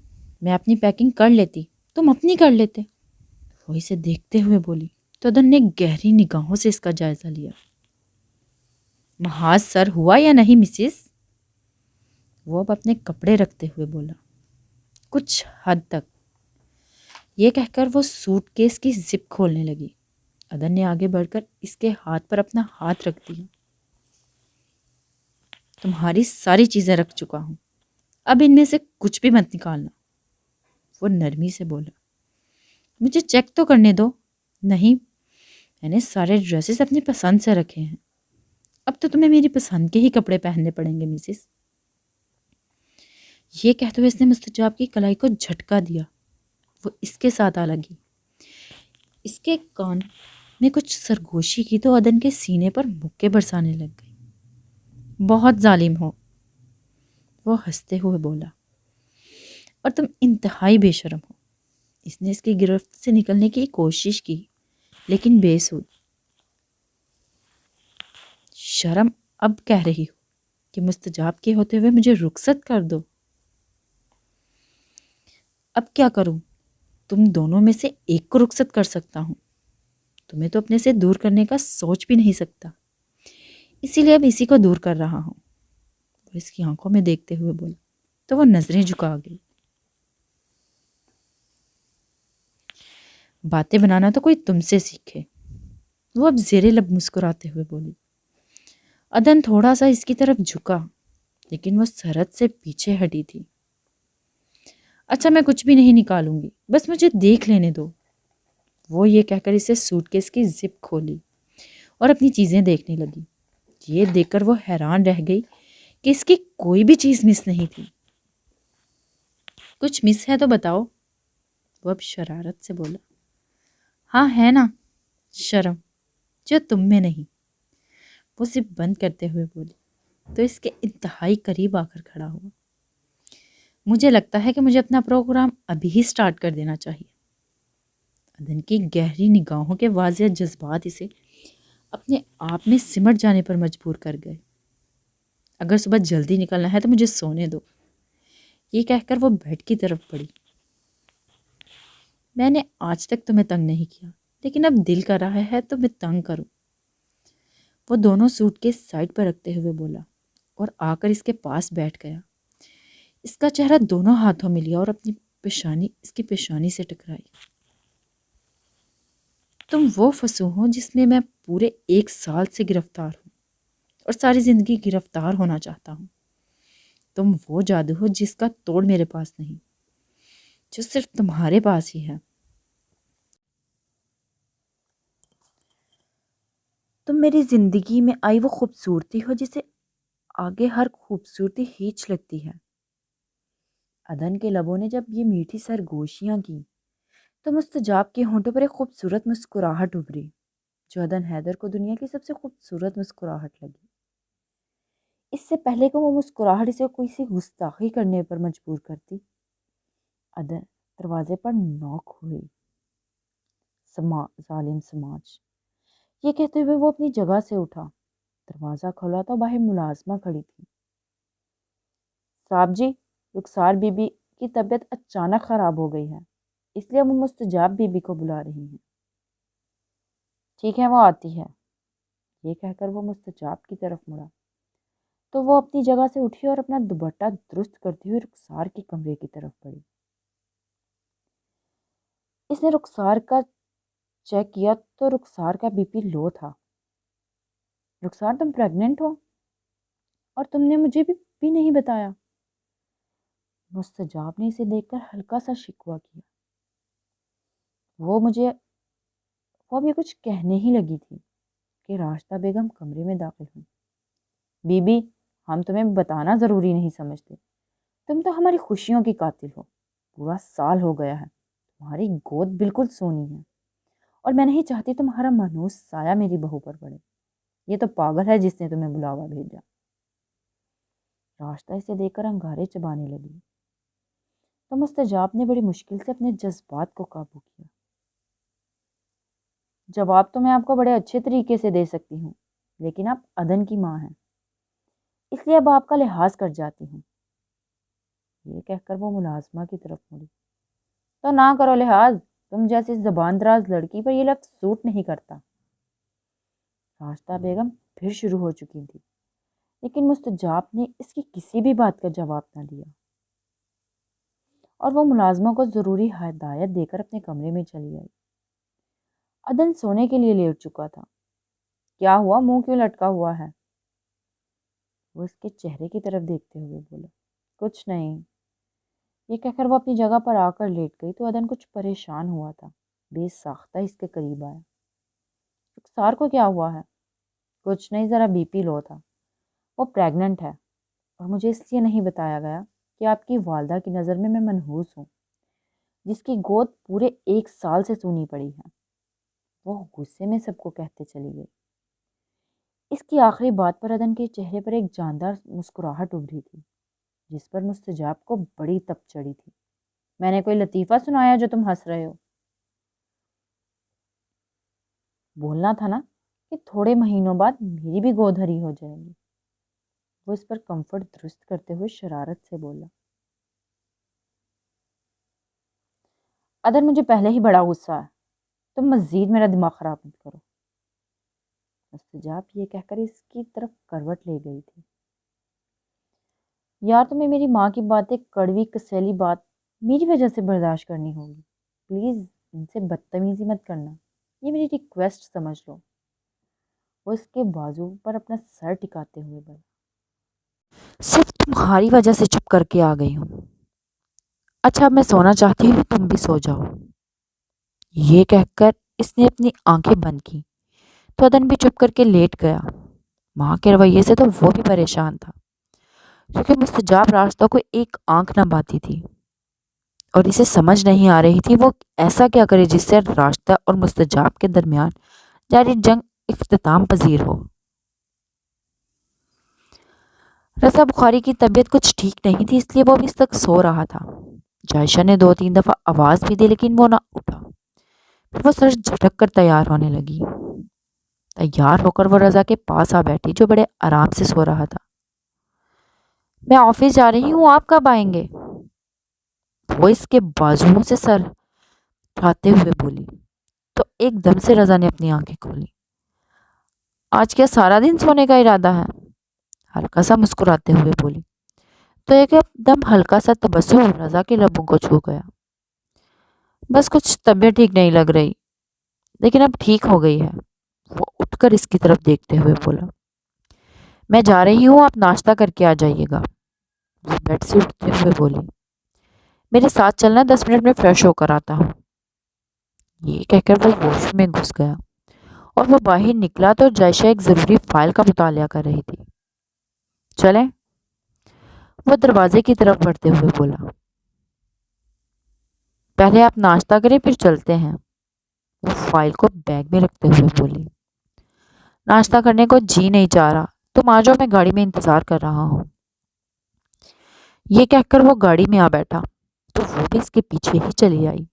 S1: میں اپنی پیکنگ کر لیتی، تم اپنی کر لیتے، وہ اسے دیکھتے ہوئے بولی تو عدن نے گہری نگاہوں سے اس کا جائزہ لیا۔ محاذ سر ہوا یا نہیں مسز؟ وہ اب اپنے کپڑے رکھتے ہوئے بولا۔ کچھ حد تک، یہ کہہ کر وہ سوٹ کیس کی زپ کھولنے لگی۔ عدن نے آگے بڑھ کر اس کے ہاتھ پر اپنا ہاتھ رکھ دیا۔ تمہاری ساری چیزیں رکھ چکا ہوں، اب ان میں سے کچھ بھی مت نکالنا، وہ نرمی سے بولا۔ مجھے چیک تو کرنے دو۔ نہیں، میں نے سارے ڈریسز اپنی پسند سے رکھے ہیں، اب تو تمہیں میری پسند کے ہی کپڑے پہننے پڑیں گے مسز۔ یہ کہتے ہوئے اس نے مستجاب کی کلائی کو جھٹکا دیا۔ وہ اس کے ساتھ آ لگی، اس کے کان میں کچھ سرگوشی کی تو عدن کے سینے پر مکے برسانے لگ گئی۔ بہت ظالم ہو، وہ ہنستے ہوئے بولا، اور تم انتہائی بے شرم ہو۔ اس نے اس کی گرفت سے نکلنے کی کوشش کی لیکن بے سود۔ شرم اب کہہ رہی ہو کہ مستجاب کے ہوتے ہوئے مجھے رخصت کر دو؟ اب کیا کروں؟ تم دونوں میں سے ایک کو رخصت کر سکتا ہوں، تمہیں تو اپنے سے دور کرنے کا سوچ بھی نہیں سکتا، اسی لیے اب اسی کو دور کر رہا ہوں، وہ اس کی آنکھوں میں دیکھتے ہوئے بولا تو وہ نظریں جھکا گئی۔ باتیں بنانا تو کوئی تم سے سیکھے، وہ اب زیر لب مسکراتے ہوئے بولی۔ عدن تھوڑا سا اس کی طرف جھکا لیکن وہ سرحد سے پیچھے ہٹی تھی۔ اچھا، میں کچھ بھی نہیں نکالوں گی، بس مجھے دیکھ لینے دو، وہ یہ کہہ کر اسے سوٹ کیس کی زپ کھولی اور اپنی چیزیں دیکھنے لگی۔ یہ دیکھ کر وہ حیران رہ گئی کہ اس کی کوئی بھی چیز مس نہیں تھی۔ کچھ مس ہے تو بتاؤ، وہ اب شرارت سے بولا۔ ہاں ہے نا، شرم، جو تم میں نہیں، وہ زپ بند کرتے ہوئے بولی تو اس کے انتہائی قریب آ کر کھڑا ہوا۔ مجھے لگتا ہے کہ مجھے اپنا پروگرام ابھی ہی سٹارٹ کر دینا چاہیے۔ عدن کی گہری نگاہوں کے واضح جذبات اسے اپنے آپ میں سمٹ جانے پر مجبور کر گئے۔ اگر صبح جلدی نکلنا ہے تو مجھے سونے دو، یہ کہہ کر وہ بیڈ کی طرف بڑھی۔ میں نے آج تک تمہیں تنگ نہیں کیا، لیکن اب دل کر رہا ہے تو میں تنگ کروں، وہ دونوں سوٹ کے سائڈ پر رکھتے ہوئے بولا اور آ کر اس کے پاس بیٹھ گیا۔ اس کا چہرہ دونوں ہاتھوں میں لیا اور اپنی پیشانی اس کی پیشانی سے ٹکرائی۔ تم وہ فسوح ہو جس میں میں پورے 1 سال سے گرفتار ہوں اور ساری زندگی گرفتار ہونا چاہتا ہوں۔ تم وہ جادو ہو جس کا توڑ میرے پاس نہیں، جو صرف تمہارے پاس ہی ہے۔ تم میری زندگی میں آئی وہ خوبصورتی ہو جسے آگے ہر خوبصورتی ہیچ لگتی ہے۔ عدن کے لبوں نے جب یہ میٹھی سرگوشیاں کی تو مستجاب کے ہونٹوں پر ایک خوبصورت مسکراہٹ ابھری، جو عدن حیدر کو دنیا کی سب سے خوبصورت مسکراہٹ لگی۔ اس سے پہلے کہ وہ مسکراہٹ اسے کوئی سی گستاخی کرنے پر مجبور کرتی، عدن دروازے پر نوک ہوئی۔ ظالم سماج، یہ کہتے ہوئے وہ اپنی جگہ سے اٹھا۔ دروازہ کھولا تو باہر ملازمہ کھڑی تھی۔ صاحب جی، رخسار بی بی کی طبیعت اچانک خراب ہو گئی ہے، اس لیے وہ مستجاب بی بی کو بلا رہی ہیں۔ ٹھیک ہے، وہ آتی ہے، یہ کہہ کر وہ مستجاب کی طرف مڑا تو وہ اپنی جگہ سے اٹھی اور اپنا دوپٹہ درست کرتی ہوئی رخسار کے کمرے کی طرف بڑھی۔ اس نے رخسار کا چیک کیا تو رخسار کا بی پی لو تھا۔ رخسار، تم پریگننٹ ہو اور تم نے مجھے بھی نہیں بتایا۔ مستجاب نے اسے دیکھ کر ہلکا سا شکوہ کیا۔ وہ ابھی کچھ کہنے ہی لگی تھی کہ راشدہ بیگم کمرے میں داخل ہوئی۔ بی بی، ہم تمہیں بتانا ضروری نہیں سمجھتے، تم تو ہماری خوشیوں کی قاتل ہو۔ پورا سال ہو گیا ہے، تمہاری گود بالکل سونی ہے، اور میں نہیں چاہتی تمہارا مانوس سایہ میری بہو پر پڑے۔ یہ تو پاگل ہے جس نے تمہیں بلاوا بھیجا۔ راستہ اسے دیکھ کر انگارے چبانے لگی، تو مستجاب نے بڑی مشکل سے اپنے جذبات کو قابو کیا۔ جواب تو میں آپ کو بڑے اچھے طریقے سے دے سکتی ہوں، لیکن آپ عدن کی ماں ہیں، اس لیے اب آپ کا لحاظ کر جاتی ہوں۔ یہ کہہ کر وہ ملازمہ کی طرف مڑی۔ تو نہ کرو لحاظ، تم جیسی زبان دراز لڑکی پر یہ لفظ سوٹ نہیں کرتا۔ راستہ بیگم پھر شروع ہو چکی تھی، لیکن مستجاب نے اس کی کسی بھی بات کا جواب نہ دیا، اور وہ ملازموں کو ضروری ہدایت دے کر اپنے کمرے میں چلی آئی۔ عدن سونے کے لیے لیٹ چکا تھا۔ کیا ہوا، منہ کیوں لٹکا ہوا ہے؟ وہ اس کے چہرے کی طرف دیکھتے ہوئے بولا۔ کچھ نہیں۔ یہ کہہ کر وہ اپنی جگہ پر آ کر لیٹ گئی تو عدن کچھ پریشان ہوا تھا، بے ساختہ اس کے قریب آیا۔ رخسار کو کیا ہوا ہے؟ کچھ نہیں، ذرا بی پی لو تھا۔ وہ پریگننٹ ہے، اور مجھے اس لیے نہیں بتایا گیا کہ آپ کی والدہ کی نظر میں منحوس ہوں، جس کی گود پورے 1 سال سے سونی پڑی ہے۔ وہ غصے میں سب کو کہتے چلی گئی۔ اس کی آخری بات پر عدن کے چہرے پر ایک جاندار مسکراہٹ ابھری تھی، جس پر مستجاب کو بڑی تپ چڑھی تھی۔ میں نے کوئی لطیفہ سنایا جو تم ہنس رہے ہو؟ بولنا تھا نا کہ تھوڑے مہینوں بعد میری بھی گود ہری ہو جائے گی۔ وہ اس پر کمفرٹ درست کرتے ہوئے شرارت سے بولا۔ عدن، مجھے پہلے ہی بڑا غصہ ہے، تم مزید میرا دماغ خراب مت کرو۔ مستجاب یہ کہہ کر اس کی طرف کروٹ لے گئی تھی۔ یار، تمہیں میری ماں کی باتیں کڑوی کسیلی بات میری وجہ سے برداشت کرنی ہوگی۔ پلیز ان سے بدتمیزی مت کرنا، یہ میری ریکویسٹ سمجھ لو۔ وہ اس کے بازو پر اپنا سر ٹکاتے ہوئے بولا۔ صرف تمہاری وجہ سے چپ کر کے آ گئی ہوں۔ اچھا، میں سونا چاہتی ہوں، تم بھی سو جاؤ۔ یہ کہہ کر اس نے اپنی آنکھیں بند کی تو عدن بھی چپ کر کے لیٹ گیا۔ ماں کے رویے سے تو وہ بھی پریشان تھا، کیونکہ مستجاب راستہ کو ایک آنکھ نہ باتی تھی، اور اسے سمجھ نہیں آ رہی تھی وہ ایسا کیا کرے جس سے راستہ اور مستجاب کے درمیان جاری جنگ اختتام پذیر ہو۔ رضا بخاری کی طبیعت کچھ ٹھیک نہیں تھی، اس لیے وہ ابھی تک سو رہا تھا۔ جائشہ نے 2-3 دفعہ آواز بھی دی، لیکن وہ نہ اٹھا۔ پھر وہ سر جھٹک کر تیار ہونے لگی۔ تیار ہو کر وہ رضا کے پاس آ بیٹھی، جو بڑے آرام سے سو رہا تھا۔ میں آفس جا رہی ہوں، آپ کب آئیں گے؟ وہ اس کے بازوؤں سے سر اٹھاتے ہوئے بولی، تو ایک دم سے رضا نے اپنی آنکھیں کھولی۔ آج کیا سارا دن سونے کا ارادہ ہے؟ ہلکا سا مسکراتے ہوئے بولی، تو ایک دم ہلکا سا تبسم رضا کے لبوں کو چھو گیا۔ بس کچھ طبیعت ٹھیک نہیں لگ رہی، لیکن اب ٹھیک ہو گئی ہے۔ وہ اٹھ کر اس کی طرف دیکھتے ہوئے بولا۔ میں جا رہی ہوں، آپ ناشتہ کر کے آ جائیے گا۔ وہ بیڈ سے اٹھتے ہوئے بولی، میرے ساتھ چلنا، 10 منٹ میں فریش ہو کر آتا ہوں۔ یہ کہہ کر وہ واش میں گھس گیا، اور وہ باہر نکلا تو جائشہ ایک ضروری فائل کا مطالعہ کر رہی تھی۔ چلیں؟ وہ دروازے کی طرف بڑھتے ہوئے بولا۔ پہلے آپ ناشتہ کریں، پھر چلتے ہیں۔ وہ فائل کو بیگ میں رکھتے ہوئے بولی۔ ناشتہ کرنے کو جی نہیں چاہ رہا، تم آ جاؤ، میں گاڑی میں انتظار کر رہا ہوں۔ یہ کہہ کر وہ گاڑی میں آ بیٹھا تو وہ بھی اس کے پیچھے ہی چلی آئی۔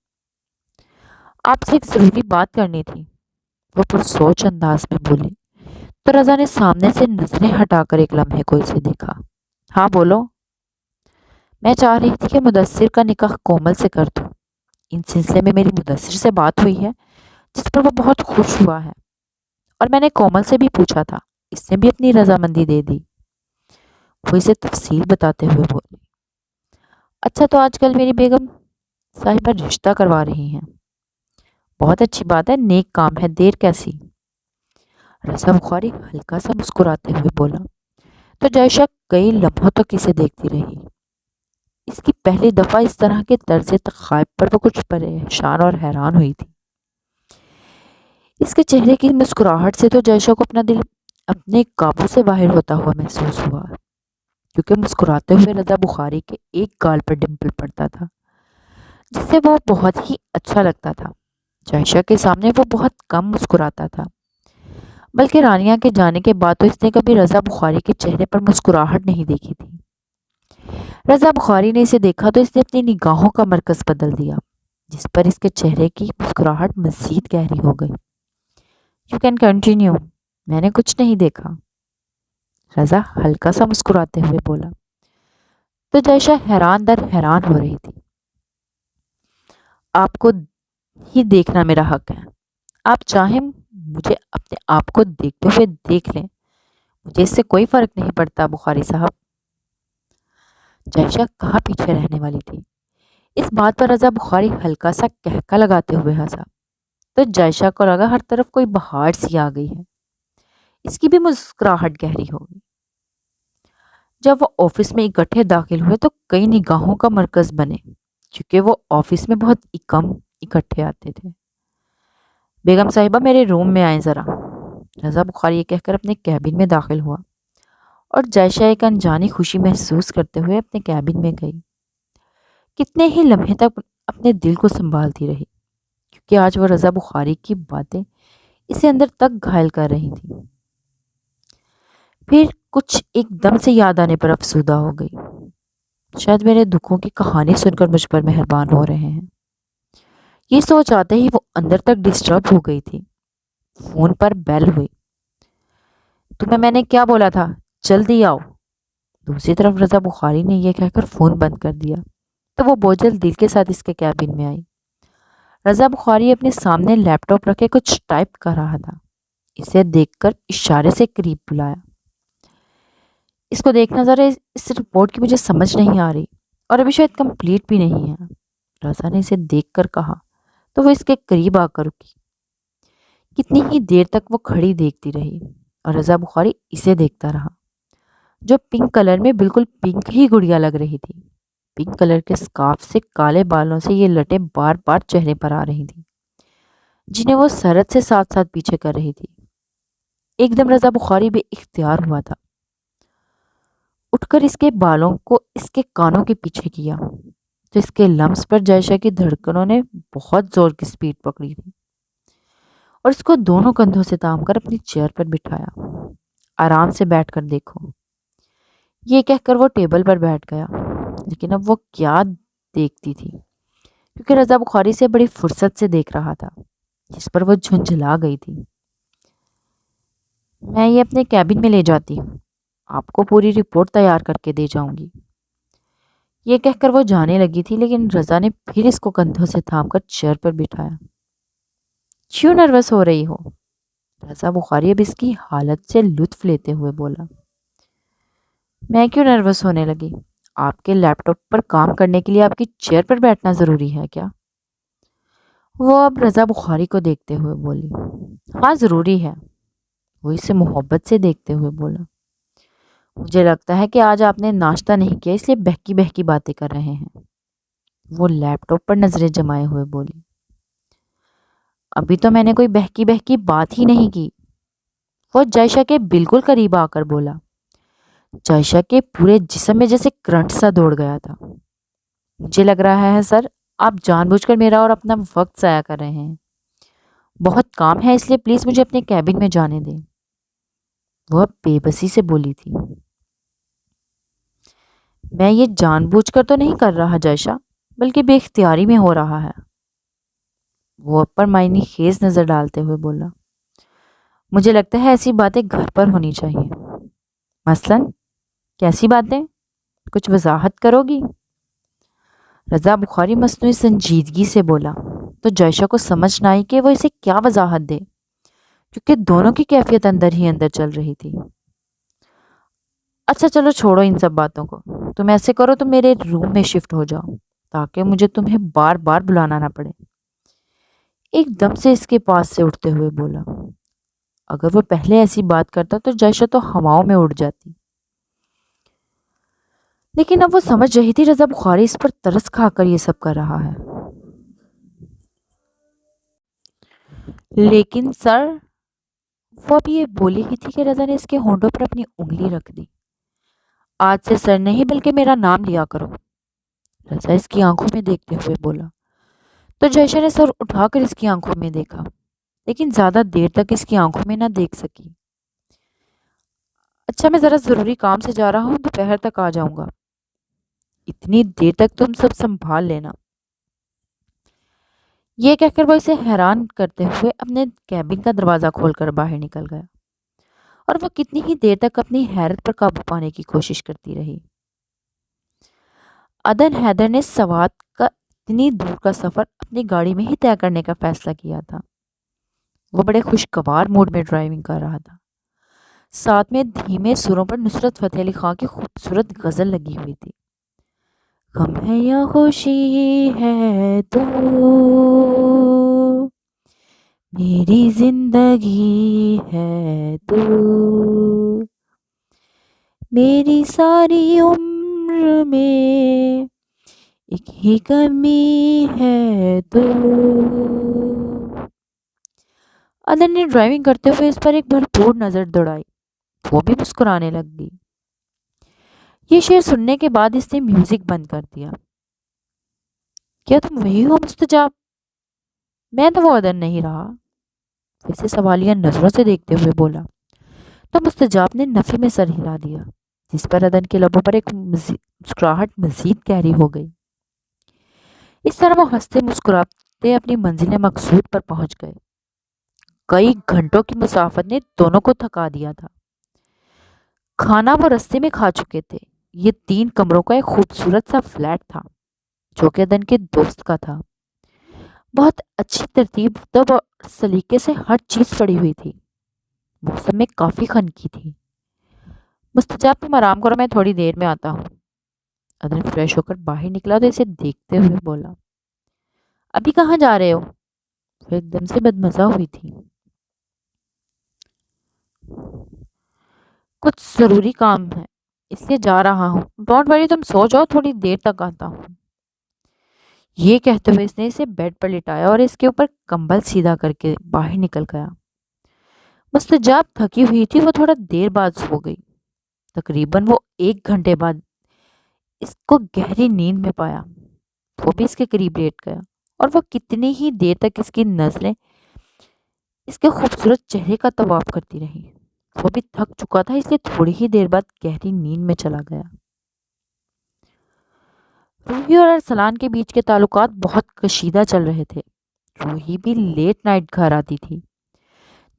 S1: آپ سے ایک ضروری بات کرنی تھی، وہ پرسوچ انداز میں بولی، تو رضا نے سامنے سے نظریں ہٹا کر ایک لمحے کو اسے دیکھا۔ ہاں بولو۔ میں چاہ رہی تھی کہ مدثر کا نکاح کومل سے کر دوں۔ ان سلسلے میں میری مدثر سے بات ہوئی ہے، جس پر وہ بہت خوش ہوا ہے، اور میں نے کومل سے بھی پوچھا تھا، اس نے بھی اپنی رضامندی دے دی۔ وہ اسے تفصیل بتاتے ہوئے بولی۔ اچھا، تو آج کل میری بیگم صاحبہ رشتہ کروا رہی ہیں؟ بہت اچھی بات ہے، نیک کام ہے، دیر کیسی؟ رضا بخاری ہلکا سا مسکراتے ہوئے بولا، تو جائشہ کئی لمحوں تک اسے دیکھتی رہی۔ اس کی پہلی دفعہ اس طرح کے طرز تخائف پر وہ کچھ پریشان اور حیران ہوئی تھی۔ اس کے چہرے کی مسکراہٹ سے تو جائشہ کو اپنا دل اپنے قابو سے باہر ہوتا ہوا محسوس ہوا۔ کیونکہ مسکراتے ہوئے رضا بخاری کے ایک گال پر ڈمپل پڑتا تھا جس سے وہ بہت ہی اچھا لگتا تھا۔ جائشہ کے سامنے وہ بہت کم مسکراتا تھا، بلکہ رانیہ کے جانے کے بعد تو اس نے کبھی رضا بخاری کے چہرے پر مسکراہٹ نہیں دیکھی تھی۔ رضا بخاری نے اسے دیکھا تو اس نے اپنی نگاہوں کا مرکز بدل دیا، جس پر اس کے چہرے کی مسکراہٹ مزید گہری ہو گئی۔ یو کین کنٹینیو، میں نے کچھ نہیں دیکھا، رضا ہلکا سا مسکراتے ہوئے بولا۔ تو جائشہ حیران در حیران ہو رہی تھی۔ آپ کو ہی دیکھنا میرا حق ہے، آپ چاہیں مجھے اپنے آپ کو دیکھتے ہوئے دیکھ لیں، مجھے اس سے کوئی فرق نہیں پڑتا بخاری صاحب۔ جائشہ کہاں پیچھے رہنے والی تھی۔ اس بات پر رضا بخاری ہلکا سا کہکا لگاتے ہوئے ہنسا تو جائشہ کو لگا ہر طرف کوئی بہار سی آ گئی ہے، اس کی بھی مسکراہٹ گہری ہو گئی۔ جب وہ آفس میں اکٹھے داخل ہوئے تو کئی نگاہوں کا مرکز بنے، کیونکہ وہ آفس میں بہت کم اکٹھے آتے تھے۔ بیگم صاحبہ میرے روم میں آئیں ذرا، رضا بخاری یہ کہہ کر اپنے کیبن میں داخل ہوا اور جائشہ ایک انجانی خوشی محسوس کرتے ہوئے اپنے کیبن میں گئی۔ کتنے ہی لمحے تک اپنے دل کو سنبھالتی رہی، کیونکہ آج وہ رضا بخاری کی باتیں اسے اندر تک گھائل کر رہی تھیں۔ پھر کچھ ایک دم سے یاد آنے پر افسردہ ہو گئی۔ شاید میرے دکھوں کی کہانی سن کر مجھ پر مہربان ہو رہے ہیں، یہ سوچ آتے ہی وہ اندر تک ڈسٹرب ہو گئی تھی۔ فون پر بیل ہوئی۔ تمہیں میں نے کیا بولا تھا، جلدی آؤ۔ دوسری طرف رضا بخاری نے یہ کہہ کر فون بند کر دیا تو وہ بوجھل دل کے ساتھ اس کے کیبن میں آئی۔ رضا بخاری اپنے سامنے لیپ ٹاپ رکھے کچھ ٹائپ کر رہا تھا۔ اسے دیکھ کر اشارے سے قریب بلایا۔ اس کو دیکھنا ذرا، اس رپورٹ کی مجھے سمجھ نہیں آ رہی اور ابھی شاید کمپلیٹ بھی نہیں ہے، رضا نے اسے دیکھ کر کہا تو وہ اس کے قریب آ کر رکی۔ کتنی ہی دیر تک وہ کھڑی دیکھتی رہی اور رضا بخاری اسے دیکھتا رہا، جو پنک کلر میں بالکل پنک ہی گڑیا لگ رہی تھی۔ پنک کلر کے سکارف سے کالے بالوں سے یہ لٹیں بار بار چہرے پر آ رہی تھیں، جنہیں وہ سرحد سے ساتھ ساتھ پیچھے کر رہی تھی۔ ایک دم رضا بخاری بے اختیار ہوا تھا، اٹھ کر اس کے بالوں کو اس کے کانوں کے پیچھے کیا تو اس کے لمس پر جائشہ کی دھڑکنوں نے بہت زور کی سپیڈ پکڑی تھی اور اس کو دونوں کندھوں سے تام کر اپنی چیئر پر بٹھایا۔ آرام سے بیٹھ کر دیکھو، یہ کہہ کر وہ ٹیبل پر بیٹھ گیا۔ لیکن اب وہ کیا دیکھتی تھی، کیونکہ رضا بخاری سے بڑی فرصت سے دیکھ رہا تھا، جس پر وہ جھنجھلا گئی تھی۔ میں یہ اپنے کیبن میں لے جاتی ہوں، آپ کو پوری رپورٹ تیار کر کے دے جاؤں گی، یہ کہہ کر وہ جانے لگی تھی، لیکن رضا نے پھر اس کو کندھوں سے تھام کر چیئر پر بٹھایا۔ کیوں نروس ہو رہی ہو؟ رضا بخاری اب اس کی حالت سے لطف لیتے ہوئے بولا۔ میں کیوں نروس ہونے لگی؟ آپ کے لیپ ٹاپ پر کام کرنے کے لیے آپ کی چیئر پر بیٹھنا ضروری ہے کیا؟ وہ اب رضا بخاری کو دیکھتے ہوئے بولی۔ ہاں ضروری ہے، وہ اسے محبت سے دیکھتے ہوئے بولا۔ مجھے لگتا ہے کہ آج آپ نے ناشتہ نہیں کیا، اس لیے بہکی بہکی باتیں کر رہے ہیں، وہ لیپ ٹاپ پر نظریں جمائے ہوئے بولی۔ ابھی تو میں نے کوئی بہکی بہکی بات ہی نہیں کی، وہ جائشہ کے بالکل قریب آ کر بولا۔ جائشہ کے پورے جسم میں جیسے کرنٹ سا دوڑ گیا تھا۔ مجھے لگ رہا ہے سر، آپ جان بوجھ کر میرا اور اپنا وقت ضائع کر رہے ہیں، بہت کام ہے اس لیے پلیز مجھے اپنے کیبن میں جانے دیں، وہ بے بسی سے بولی تھی۔ میں یہ جان بوجھ کر تو نہیں کر رہا جائشہ، بلکہ بے اختیاری میں ہو رہا ہے، وہ اب پر معنی خیز نظر ڈالتے ہوئے بولا۔ مجھے لگتا ہے ایسی باتیں گھر پر ہونی چاہیے۔ مثلاً کیسی باتیں؟ کچھ وضاحت کرو گی؟ رضا بخاری مصنوعی سنجیدگی سے بولا تو جائشہ کو سمجھ نہ آئی کہ وہ اسے کیا وضاحت دے، کیونکہ دونوں کی کیفیت اندر ہی اندر چل رہی تھی۔ اچھا چلو چھوڑو ان سب باتوں کو، تم ایسے کرو تو میرے روم میں شفٹ ہو جاؤ تاکہ مجھے تمہیں بار بار بلانا نہ پڑے، ایک دم سے اس کے پاس سے اٹھتے ہوئے بولا۔ اگر وہ پہلے ایسی بات کرتا تو جائشہ تو ہواؤں میں اڑ جاتی، لیکن اب وہ سمجھ رہی تھی رضا بخاری اس پر ترس کھا کر یہ سب کر رہا ہے۔ لیکن سر، وہ اب یہ بولی ہی تھی کہ رضا نے اس کے ہونٹوں پر اپنی انگلی رکھ دی۔ آج سے سر نہیں بلکہ میرا نام لیا کرو۔ رضا اس کی آنکھوں میں دیکھتے ہوئے بولا تو جیشا نے سر اٹھا کر اس کی آنکھوں میں دیکھا، لیکن زیادہ دیر تک اس کی آنکھوں میں نہ دیکھ سکی۔ اچھا میں ذرا ضروری کام سے جا رہا ہوں، دوپہر تک آ جاؤں گا۔ اتنی دیر تک تم سب سنبھال لینا۔ یہ کہہ کر وہ اسے حیران کرتے ہوئے اپنے کیبن کا دروازہ کھول کر باہر نکل گیا، اور وہ کتنی ہی دیر تک اپنی حیرت پر قابو پانے کی کوشش کرتی رہی۔ عدن حیدر نے سوات کا اتنی دور کا سفر اپنی گاڑی میں ہی طے کرنے کا فیصلہ کیا تھا۔ وہ بڑے خوشگوار موڈ میں ڈرائیونگ کر رہا تھا، ساتھ میں دھیمے سروں پر نصرت فتح علی خان کی خوبصورت غزل لگی ہوئی تھی۔ غم ہے یا خوشی ہے تو میری زندگی ہے تو میری ساری عمر میں ایک ہی کمی ہے تو۔ عدن نے ڈرائیونگ کرتے ہوئے اس پر ایک بھرپور نظر دوڑائی، وہ بھی مسکرانے لگ گئی۔ یہ شعر سننے کے بعد اس نے میوزک بند کر دیا۔ کیا تم وہی ہو مستجاب؟ میں تو وہ عدن نہیں رہا، اسے سوالیہ نظروں سے دیکھتے ہوئے بولا تو مستجاب نے نفی میں سر ہلا دیا، جس پر عدن کے لبوں پر ایک مسکراہٹ مزید گہری ہو گئی۔ اس طرح وہ ہنستے مسکراتے اپنی منزل مقصود پر پہنچ گئے۔ کئی گھنٹوں کی مسافت نے دونوں کو تھکا دیا تھا۔ کھانا وہ رستے میں کھا چکے تھے۔ یہ 3 کمروں کا ایک خوبصورت سا فلیٹ تھا جو کہ عدن کے دوست کا تھا۔ بہت اچھی ترتیب اور سلیقے سے ہر چیز پڑی ہوئی تھی۔ موسم میں کافی خنکی تھی۔ مستجاب تم آرام کرو، میں تھوڑی دیر میں آتا ہوں۔ عدن فریش ہو کر باہر نکلا تو اسے دیکھتے ہوئے بولا ابھی کہاں جا رہے ہو؟ وہ ایک دم سے بدمزہ ہوئی تھی۔ کچھ ضروری کام ہے اس لیے جا رہا ہوں، ڈونٹ وری، تم سو جاؤ، تھوڑی دیر تک آتا ہوں۔ یہ کہتے ہوئے اس نے اسے بیڈ پر لٹایا اور اس کے اوپر کمبل سیدھا کر کے باہر نکل گیا۔ مستجاب تھکی ہوئی تھی، وہ تھوڑا دیر بعد سو گئی۔ تقریباً وہ 1 گھنٹے بعد اس کو گہری نیند میں پایا۔ وہ بھی اس کے قریب لیٹ گیا اور وہ کتنی ہی دیر تک اس کی نظریں اس کے خوبصورت چہرے کا طواف کرتی رہی۔ وہ بھی تھک چکا تھا، اس لیے تھوڑی ہی دیر بعد گہری نیند میں چلا گیا۔ روحی اور ارسلان کے بیچ کے تعلقات بہت کشیدہ چل رہے تھے۔ روحی بھی لیٹ نائٹ گھر آتی تھی،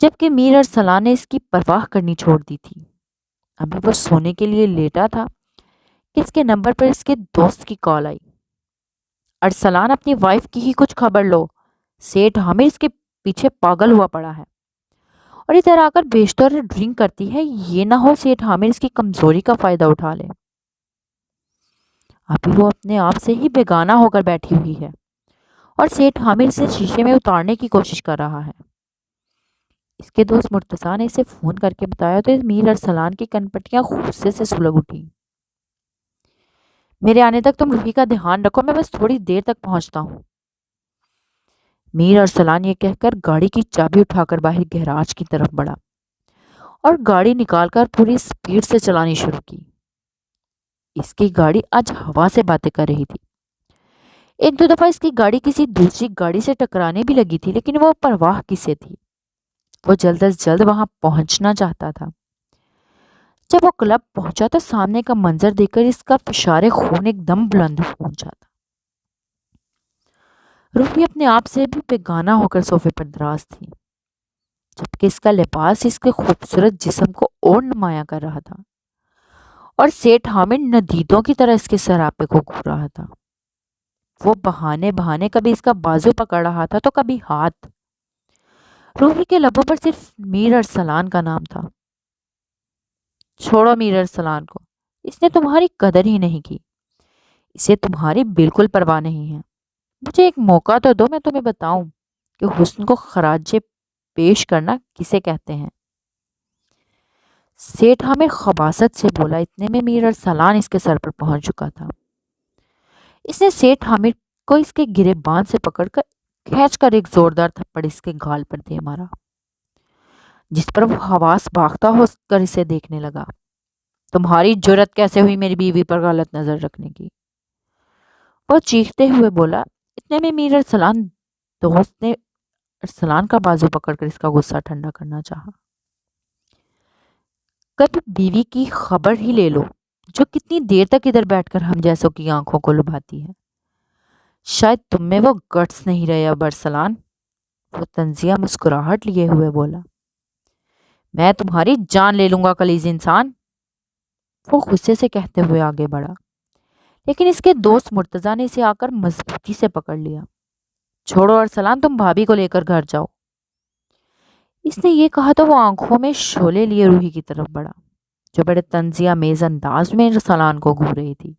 S1: جبکہ میر ارسلان نے اس کی پرواہ کرنی چھوڑ دی تھی۔ ابھی وہ سونے کے لیے لیٹا تھا کہ اس کے نمبر پر اس کے دوست کی کال آئی۔ ارسلان اپنی وائف کی ہی کچھ خبر لو، سیٹھ عامر اس کے پیچھے پاگل ہوا پڑا ہے اور ادھر آ کر بیشتر ڈرنک کرتی ہے، یہ نہ ہو سیٹھ عامر اس کی کمزوری کا فائدہ اٹھا لے۔ ابھی وہ اپنے آپ سے ہی بیگانہ ہو کر بیٹھی ہوئی ہے اور سیٹھ عامر سے شیشے میں اتارنے کی کوشش کر رہا ہے۔ اس کے دوست مرتضیٰ نے اسے فون کر کے بتایا تو میر ارسلان کی کنپٹیاں غصے سے سلگ اٹھی۔ میرے آنے تک تم روحی کا دھیان رکھو، میں بس تھوڑی دیر تک پہنچتا ہوں۔ میر ارسلان یہ کہہ کر گاڑی کی چابی اٹھا کر باہر گیراج کی طرف بڑھا اور گاڑی نکال کر پوری سپیڈ سے چلانی شروع کی۔ اس کی گاڑی آج ہوا سے باتیں کر رہی تھی۔ 1-2 دفعہ اس کی گاڑی کسی دوسری گاڑی سے ٹکرانے بھی لگی تھی، لیکن وہ پرواہ کسے تھی۔ وہ جلد از جلد وہاں پہنچنا چاہتا تھا۔ جب وہ کلب پہنچا تو سامنے کا منظر دیکھ کر اس کا فشار خون ایک دم بلند ہو پہنچا تھا۔ روحی اپنے آپ سے بھی بیگانہ ہو کر صوفے پر دراز تھی، جبکہ اس کا لباس اس کے خوبصورت جسم کو اور نمایاں کر رہا تھا اور سیٹھ عامر ندیدوں کی طرح اس کے سراپے کو گھور رہا تھا۔ وہ بہانے بہانے کبھی اس کا بازو پکڑ رہا تھا تو کبھی ہاتھ۔ روحی کے لبوں پر صرف میر ارسلان کا نام تھا۔ چھوڑو میر ارسلان کو، اس نے تمہاری قدر ہی نہیں کی، اسے تمہاری بالکل پرواہ نہیں ہے۔ مجھے ایک موقع تو دو، میں تمہیں بتاؤں کہ حسن کو خراج پیش کرنا کسے کہتے ہیں۔ سیٹھ عامر خباثت سے بولا۔ اتنے میں میر ارسلان اس کے سر پر پہنچ چکا تھا۔ اس نے سیٹھ عامر کو اس کے گریبان سے پکڑ کر کھینچ کر ایک زوردار تھپڑ اس کے گال پر دے مارا، جس پر وہ حواس باختہ ہو کر اسے دیکھنے لگا۔ تمہاری جرت کیسے ہوئی میری بیوی پر غلط نظر رکھنے کی؟ وہ چیختے ہوئے بولا۔ اتنے میں میر ارسلان دوست نے ارسلان کا بازو پکڑ کر اس کا غصہ ٹھنڈا کرنا چاہا۔ کبھی بیوی کی خبر ہی لے لو، جو کتنی دیر تک ادھر بیٹھ کر ہم جیسوں کی آنکھوں کو لبھاتی ہے۔ شاید تم میں وہ گٹس نہیں رہے اب ارسلان، وہ طنزیہ مسکراہٹ لیے ہوئے بولا۔ میں تمہاری جان لے لوں گا کلیز انسان، وہ غصے سے کہتے ہوئے آگے بڑھا، لیکن اس کے دوست مرتضیٰ نے اسے آ کر مضبوطی سے پکڑ لیا۔ چھوڑو ارسلان، تم بھابھی کو لے کر گھر جاؤ۔ اس نے یہ کہا تو وہ آنکھوں میں شعلے لیے روحی کی طرف بڑھا، جو بڑے طنزیہ میز انداز میں ارسلان کو گھور رہی تھی۔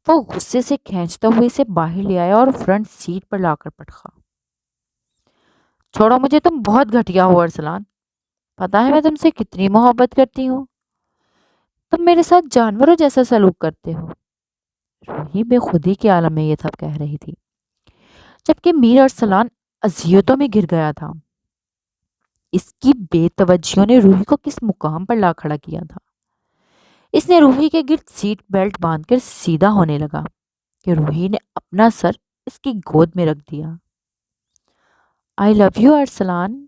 S1: وہ غصے سے کھینچتا ہوئے اسے باہر لے آیا اور فرنٹ سیٹ پر لا کر پٹخا۔ چھوڑو مجھے، تم بہت گھٹیا ہو ارسلان، پتا ہے میں تم سے کتنی محبت کرتی ہوں، تم میرے ساتھ جانوروں جیسا سلوک کرتے ہو۔ روحی بے خودی کے عالم میں یہ سب کہہ رہی تھی، جبکہ میر ارسلان اذیتوں میں گر گیا تھا۔ اس کی بے توجہیوں نے روحی کو کس مقام پر لا کھڑا کیا تھا۔ اس نے روحی کے گرد سیٹ بیلٹ باندھ کر سیدھا ہونے لگا کہ روحی نے اپنا سر اس کی گود میں رکھ دیا۔ آئی لو یو ارسلان،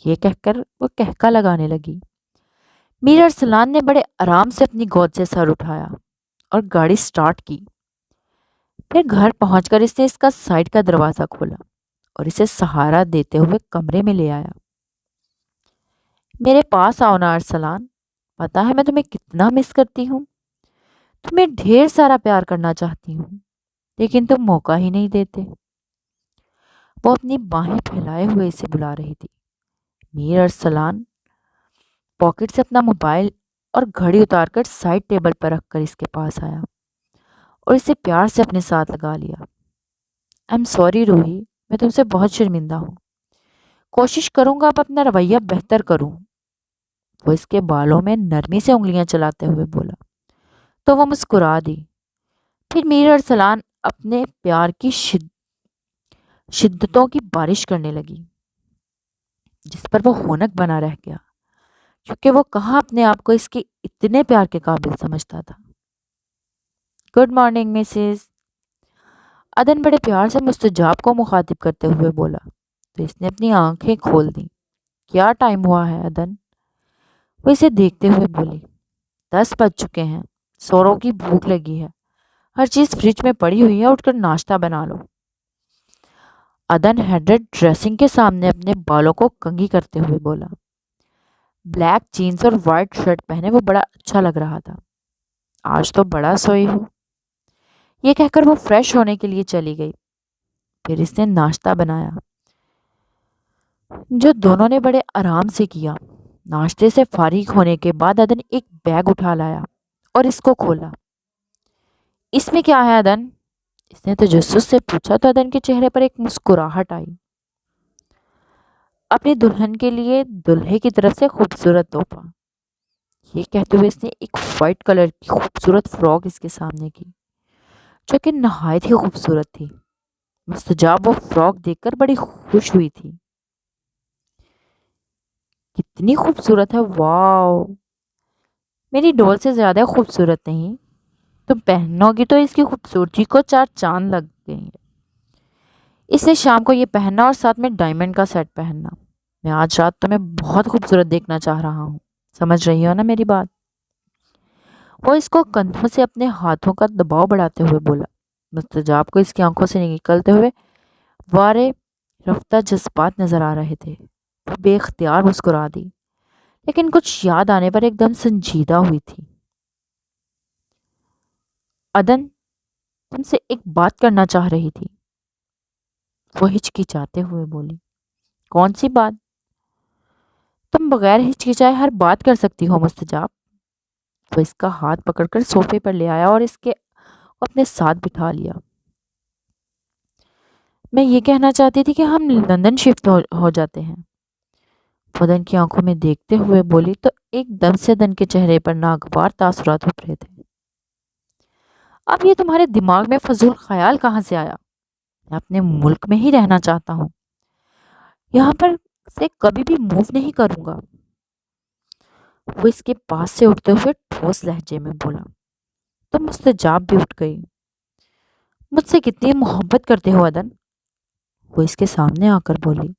S1: یہ کہہ کر وہ کہکا لگانے لگی۔ میر ارسلان نے بڑے آرام سے اپنی گود سے سر اٹھایا اور گاڑی سٹارٹ کی۔ پھر گھر پہنچ کر اس نے اس کا سائڈ کا دروازہ کھولا اور اسے سہارا دیتے ہوئے کمرے میں لے آیا۔ میرے پاس آؤ نا ارسلان، پتا ہے میں تمہیں کتنا مس کرتی ہوں، تمہیں ڈھیر سارا پیار کرنا چاہتی ہوں، لیکن تم موقع ہی نہیں دیتے۔ وہ اپنی باہیں پھیلائے ہوئے اسے بلا رہی تھی۔ میر ارسلان پاکٹ سے اپنا موبائل اور گھڑی اتار کر سائڈ ٹیبل پر رکھ کر اس کے پاس آیا اور اسے پیار سے اپنے ساتھ لگا لیا۔ آئی ایم سوری روحی، میں تم سے بہت شرمندہ ہوں، کوشش کروں گا اب اپنا رویہ بہتر کروں، وہ اس کے بالوں میں نرمی سے انگلیاں چلاتے ہوئے بولا تو وہ مسکرا دی۔ پھر میر ارسلان اپنے پیار کی شدتوں کی بارش کرنے لگی، جس پر وہ ہونک بنا رہ گیا، کیونکہ وہ کہاں اپنے آپ کو اس کے اتنے پیار کے قابل سمجھتا تھا۔ گڈ مارننگ مسز، عدن بڑے پیار سے مستجاب کو مخاطب کرتے ہوئے بولا تو اس نے اپنی آنکھیں کھول دیں۔ کیا ٹائم ہوا ہے عدن؟ وہ اسے دیکھتے ہوئے بولی۔ 10 بج چکے ہیں، سوروں کی بھوک لگی ہے، ہر چیز فریج میں پڑی ہوئی ہے، اٹھ کر ناشتہ بنا لو۔ عدن ہیڈڈ ڈریسنگ کے سامنے اپنے بالوں کو کنگھی کرتے ہوئے بولا۔ بلیک جینز اور وائٹ شرٹ پہنے وہ بڑا اچھا لگ رہا تھا۔ آج تو بڑا سوئی ہو، یہ کہہ کر وہ فریش ہونے کے لیے چلی گئی۔ پھر اس نے ناشتہ بنایا، جو دونوں نے بڑے آرام سے کیا۔ ناشتے سے فارغ ہونے کے بعد عدن ایک بیگ اٹھا لایا اور اس کو کھولا۔ اس میں کیا ہے عدن؟ اس نے تجسس سے پوچھا تو عدن کے چہرے پر ایک مسکراہٹ آئی۔ اپنی دلہن کے لیے دلہے کی طرف سے خوبصورت تحفہ، یہ کہتے ہوئے اس نے ایک وائٹ کلر کی خوبصورت فراک اس کے سامنے کی، جو کہ نہایت ہی خوبصورت تھی۔ مستجاب وہ فراک دیکھ کر بڑی خوش ہوئی تھی۔ کتنی خوبصورت ہے، واو، میری ڈول سے زیادہ خوبصورت نہیں، تم پہنو گی تو اس کی خوبصورتی کو 4 چاند لگ گئیں گے۔ اس نے شام کو یہ پہننا اور ساتھ میں ڈائمنڈ کا سیٹ پہننا۔ میں آج رات تمہیں بہت خوبصورت دیکھنا چاہ رہا ہوں، سمجھ رہی ہو نا میری بات؟ وہ اس کو کندھوں سے اپنے ہاتھوں کا دباؤ بڑھاتے ہوئے بولا۔ مستجاب کو اس کی آنکھوں سے نکلتے ہوئے وارے رفتہ جذبات نظر آ رہے تھے۔ وہ بے اختیار مسکرا دی، لیکن کچھ یاد آنے پر ایک دم سنجیدہ ہوئی تھی۔ عدن تم سے ایک بات کرنا چاہ رہی تھی، وہ ہچکچاتے ہوئے بولی۔ کون سی بات؟ تم بغیر ہچکچائے ہر بات کر سکتی ہو مستجاب۔ وہ اس کا ہاتھ پکڑ کر صوفے پر لے آیا اور اس کے اپنے ساتھ بٹھا لیا۔ میں یہ کہنا چاہتی تھی کہ ہم لندن شفٹ ہو جاتے ہیں، عدن کی آنکھوں میں دیکھتے ہوئے بولی تو ایک دم سے عدن کے چہرے پر ناگوار تاثرات ابھرے تھے۔ اب یہ تمہارے دماغ میں فضول خیال کہاں سے آیا؟ میں اپنے ملک میں ہی رہنا چاہتا ہوں، یہاں پر سے کبھی بھی موو نہیں کروں گا۔ وہ اس کے پاس سے اٹھتے ہوئے ٹھوس لہجے میں بولا۔ تم مستجاب بھی اٹھ گئی۔ مجھ سے کتنی محبت کرتے ہو عدن؟ وہ اس کے سامنے آ کر بولی۔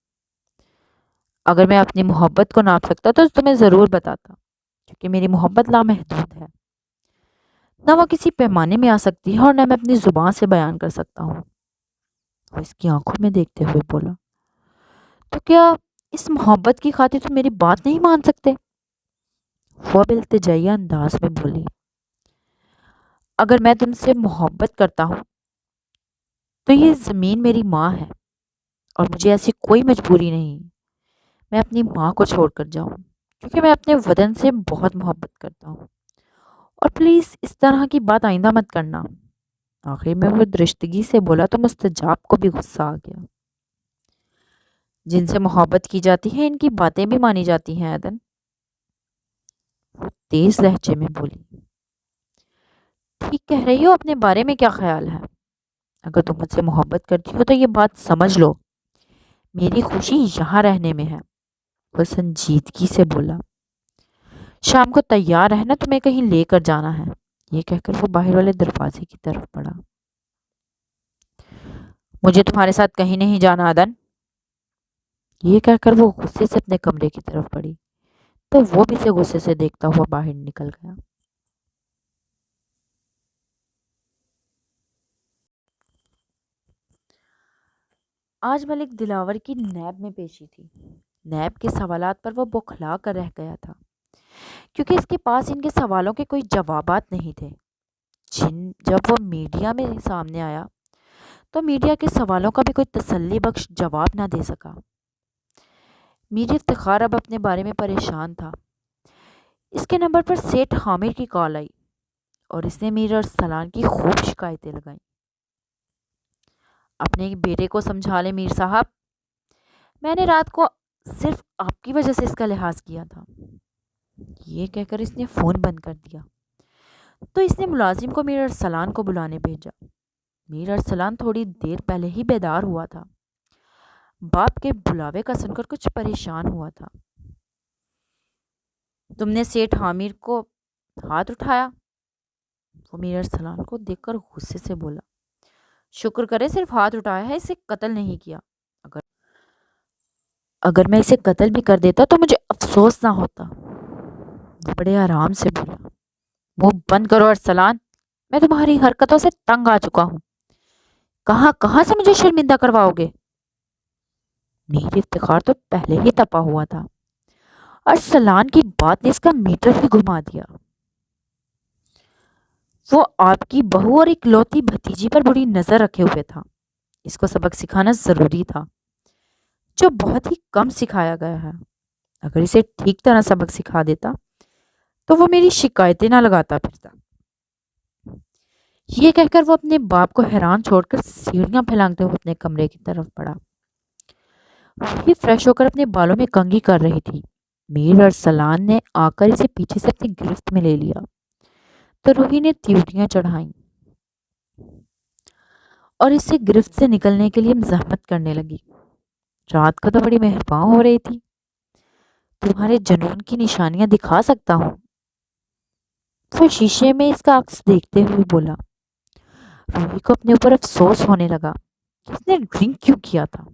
S1: اگر میں اپنی محبت کو ناپ سکتا تو تمہیں ضرور بتاتا، کیونکہ میری محبت لامحدود ہے، نہ وہ کسی پیمانے میں آ سکتی ہے اور نہ میں اپنی زبان سے بیان کر سکتا ہوں۔ وہ اس کی آنکھوں میں دیکھتے ہوئے بولا۔ تو کیا اس محبت کی خاطر تم میری بات نہیں مان سکتے؟ وہ اب التجائیہ انداز میں بولی۔ اگر میں تم سے محبت کرتا ہوں تو یہ زمین میری ماں ہے اور مجھے ایسی کوئی مجبوری نہیں میں اپنی ماں کو چھوڑ کر جاؤں، کیونکہ میں اپنے وطن سے بہت محبت کرتا ہوں، اور پلیز اس طرح کی بات آئندہ مت کرنا۔ آخر میں وہ درشتگی سے بولا تو مستجاب کو بھی غصہ آ گیا۔ جن سے محبت کی جاتی ہے ان کی باتیں بھی مانی جاتی ہیں عدن، وہ تیز لہجے میں بولی۔ ٹھیک کہہ رہی ہو، اپنے بارے میں کیا خیال ہے؟ اگر تم مجھ سے محبت کرتی ہو تو یہ بات سمجھ لو، میری خوشی یہاں رہنے میں ہے۔ وہ سنجیدگی سے بولا۔ شام کو تیار رہنا، تمہیں کہیں لے کر جانا ہے۔ یہ کہہ کر وہ باہر والے دروازے کی طرف بڑھا۔ مجھے تمہارے ساتھ کہیں نہیں جانا عدن۔ یہ کہہ کر وہ غصے سے اپنے کمرے کی طرف بڑھی تو وہ بھی اسے غصے سے دیکھتا ہوا باہر نکل گیا۔ آج ملک دلاور کی نیب میں پیشی تھی۔ نیب کے سوالات پر وہ بوکھلا کر رہ گیا تھا، کیونکہ اس کے پاس ان کے سوالوں کے کوئی جوابات نہیں تھے۔ جب وہ میڈیا میں سامنے آیا تو میڈیا کے سوالوں کا بھی کوئی تسلی بخش جواب نہ دے سکا۔ میر افتخار اب اپنے بارے میں پریشان تھا۔ اس کے نمبر پر سیٹھ حامر کی کال آئی اور اس نے میر ارسلان کی خوب شکایتیں لگائیں۔ اپنے بیٹے کو سمجھا لیں میر صاحب، میں نے رات کو صرف آپ کی وجہ سے اس کا لحاظ کیا تھا۔ یہ کہہ کر اس نے فون بند کر دیا تو اس نے ملازم کو میر ارسلان کو بلانے بھیجا۔ میر ارسلان تھوڑی دیر پہلے ہی بیدار ہوا تھا، باپ کے بلاوے کا سن کر کچھ پریشان ہوا تھا۔ تم نے سیٹھ حامر کو ہاتھ اٹھایا؟ وہ میر ارسلان کو دیکھ کر غصے سے بولا۔ شکر کرے صرف ہاتھ اٹھایا ہے، اسے قتل نہیں کیا۔ اگر میں اسے قتل بھی کر دیتا تو مجھے افسوس نہ ہوتا۔ وہ بڑے آرام سے بولا۔ منہ بند کرو ارسلان، میں تمہاری حرکتوں سے تنگ آ چکا ہوں۔ کہاں کہاں سے مجھے شرمندہ کرواؤ گے؟ میر افتخار تو پہلے ہی تپا ہوا تھا۔ ارسلان کی بات نے اس کا میٹر ہی گھما دیا۔ وہ آپ کی بہو اور اکلوتی بھتیجی پر بری نظر رکھے ہوئے تھا۔ اس کو سبق سکھانا ضروری تھا، جو بہت ہی کم سکھایا گیا ہے۔ اگر اسے ٹھیک طرح سبق سکھا دیتا تو وہ میری شکایتیں نہ لگاتا پھرتا۔ یہ کہہ کر وہ اپنے باپ کو حیران چھوڑ کر سیڑھیاں پھیلانگتے ہوئے اپنے کمرے کی طرف بڑھا۔ روحی فریش ہو کر اپنے بالوں میں کنگھی کر رہی تھی۔ میر ارسلان نے آ کر اسے پیچھے سے اپنی گرفت میں لے لیا تو روحی نے تیوٹیاں چڑھائیں اور اس سے گرفت سے نکلنے کے لیے مزاحمت کرنے لگی۔ رات کو تو بڑی مہربان ہو رہی تھی، تمہارے جنون کی نشانیاں دکھا سکتا ہوں۔ وہ شیشے میں اس کا عکس دیکھتے ہوئے بولا۔ روحی کو اپنے اوپر افسوس ہونے لگا کہ اس نے ڈرنک کیوں کیا تھا۔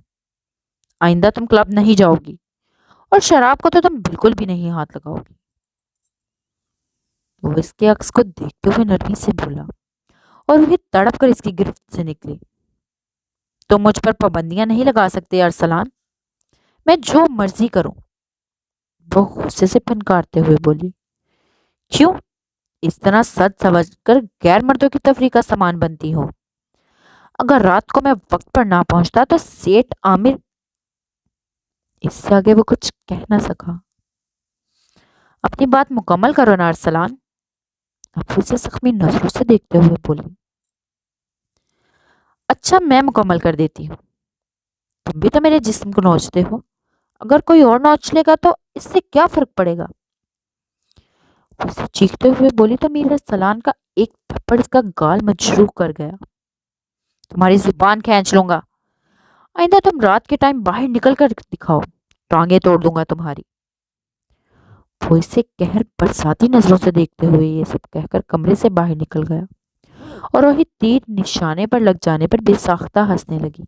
S1: آئندہ تم کلب نہیں جاؤ گی اور شراب کو تو تم بالکل بھی نہیں ہاتھ لگاؤ گی۔ وہ اس کے عکس کو دیکھتے ہوئے نرمی سے بولا اور روحی تڑپ کر اس کی گرفت سے نکلی۔ تم مجھ پر پابندیاں نہیں لگا سکتے ارسلان، میں جو مرضی کروں۔ وہ غصے سے پھنکارتے ہوئے بولی۔ کیوں اس طرح سچ سمجھ کر غیر مردوں کی تفریح کا سامان بنتی ہو؟ اگر رات کو میں وقت پر نہ پہنچتا تو سیٹھ عامر… اس سے آگے وہ کچھ کہہ نہ سکا۔ اپنی بات مکمل کرو نا ارسلان، اب اسے زخمی نظروں سے دیکھتے ہوئے بولی۔ اچھا میں مکمل کر دیتی ہوں، تم بھی تو میرے جسم کو نوچتے ہو، اگر کوئی اور نوچ لے گا تو اس سے کیا فرق پڑے گا؟ اسے چیختے ہوئے بولی تو میر ارسلان کا ایک تھپڑ اس کا گال مجروح کر گیا۔ تمہاری زبان کھینچ لوں گا، آئندہ تم رات کے ٹائم باہر نکل کر دکھاؤ، ٹانگیں توڑ دوں گا تمہاری۔ وہ اسے قہر برساتی نظروں سے دیکھتے ہوئے یہ سب کہہ کر کمرے سے باہر نکل گیا اور وہی تیر نشانے پر لگ جانے پر بے ساختہ ہنسنے لگی،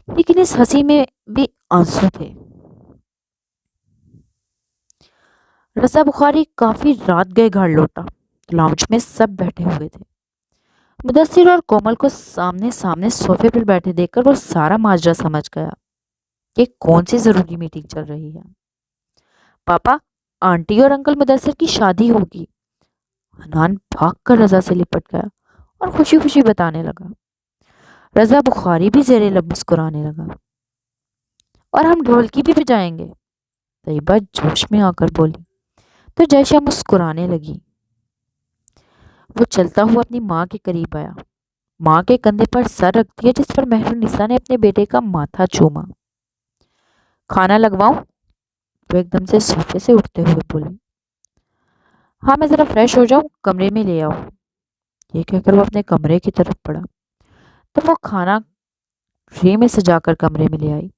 S1: لیکن اس ہنسی میں بھی آنسو تھے۔ رضا بخاری کافی رات گئے گھر لوٹا۔ لاؤنج میں سب بیٹھے ہوئے تھے۔ مدثر اور کومل کو سامنے سامنے صوفے پر بیٹھے دیکھ کر وہ سارا ماجرا سمجھ گیا کہ کون سی ضروری میٹنگ چل رہی ہے۔ پاپا، آنٹی اور انکل مدثر کی شادی ہوگی۔ حنان بھاگ کر رضا سے لپٹ گیا اور خوشی خوشی بتانے لگا۔ رضا بخاری بھی زیر لب مسکرانے لگا۔ اور ہم ڈھولکی بھی بجائیں گے، طیبہ جوش میں آ کر بولی تو جیشا مسکرانے لگی۔ وہ چلتا ہوا اپنی ماں کے قریب آیا، ماں کے کندھے پر سر رکھ دیا جس پر مہرالنساء نے اپنے بیٹے کا ماتھا چوما۔ کھانا لگواؤں؟ وہ ایک دم سے صوفے سے اٹھتے ہوئے بولی۔ ہاں، میں ذرا فریش ہو جاؤں، کمرے میں لے آؤ۔ یہ کہہ کر وہ اپنے کمرے کی طرف بڑھا تو وہ کھانا ٹرے میں سجا کر کمرے میں لے آئی۔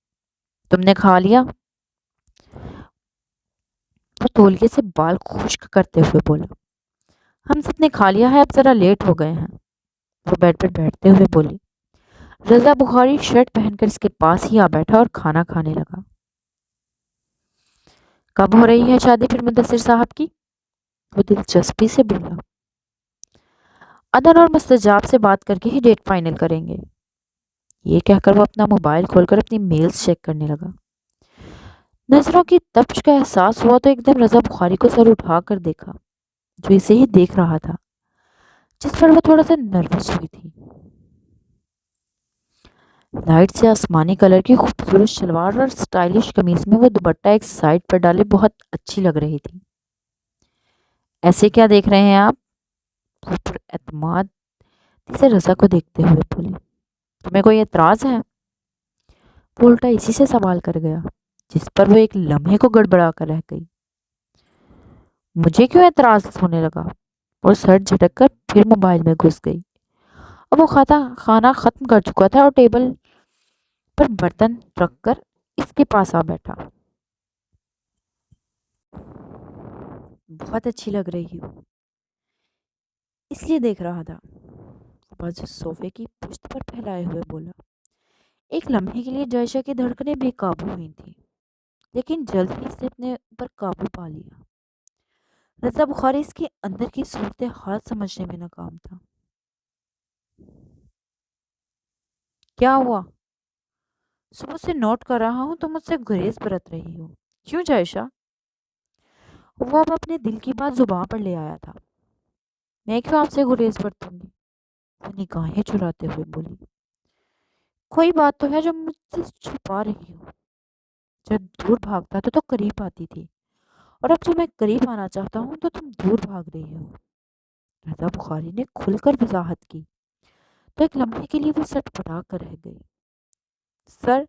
S1: تم نے کھا لیا؟ وہ تولیے سے بال خشک کرتے ہوئے بولا۔ ہم سب نے کھا لیا ہے، اب ذرا لیٹ ہو گئے ہیں۔ وہ بیڈ پر بیٹھتے ہوئے بولی۔ رضا بخاری شرٹ پہن کر اس کے پاس ہی آ بیٹھا اور کھانا کھانے لگا۔ کب ہو رہی ہے شادی پھر مدثر صاحب کی؟ وہ دلچسپی سے بولا۔ ادن اور مستجاب سے بات کر کے ہی ڈیٹ فائنل کریں گے۔ یہ کہہ کر وہ اپنا موبائل کھول کر اپنی میلز چیک کرنے لگا۔ نظروں کی تپش کا احساس ہوا تو ایک دم رضا بخاری کو سر اٹھا کر دیکھا جو اسے ہی دیکھ رہا تھا، جس پر وہ تھوڑا سا نروس ہوئی تھی۔ لائٹ سے آسمانی کلر کی خوبصورت شلوار اور سٹائلش قمیض میں وہ دوپٹہ ایک سائڈ پر ڈالے بہت اچھی لگ رہی تھی۔ ایسے کیا دیکھ رہے ہیں آپ؟ وہ پر اعتماد سے رضا کو دیکھتے ہوئے بولی۔ تمہیں کوئی اعتراض ہے؟ وہ الٹا اسی سے سوال کر گیا جس پر وہ ایک لمحے کو گڑبڑا کر رہ گئی۔ مجھے کیوں اعتراض ہونے لگا؟ اور سر جھٹک کر پھر موبائل میں گھس گئی اور وہ کھانا ختم کر چکا تھا اور ٹیبل پر برتن رکھ کر اس کے پاس آ بیٹھا۔ بہت اچھی لگ رہی ہو، اس لیے دیکھ رہا تھا، بس صوفے کی پشت پر پھیلائے ہوئے بولا۔ ایک لمحے کے لیے جائشہ کی دھڑکنیں بے قابو ہوئی تھیں، لیکن جلد ہی اس نے اپنے اوپر قابو پا لیا۔ رضا بخاری اس کے اندر کی صورتحال سمجھنے میں ناکام تھا۔ کیا ہوا؟ صبح سے نوٹ کر رہا ہوں تم مجھ سے گریز برت رہی ہو، کیوں جائشہ؟ وہ اب اپنے دل کی بات زباں پر لے آیا تھا۔ میں کیوں آپ سے گریز برتوں گی؟ وہ نگاہیں چراتے ہوئے بولی۔ کوئی بات تو ہے جو مجھ سے چھپا رہی ہو۔ جب دور بھاگتا تو قریب آتی تھی، اور اب جب میں قریب آنا چاہتا ہوں تو تم دور بھاگ رہی ہو۔ رضا بخاری نے کھل کر وضاحت کی تو ایک لمحے کے لیے وہ سٹ پٹا کر رہ گئی۔ سر،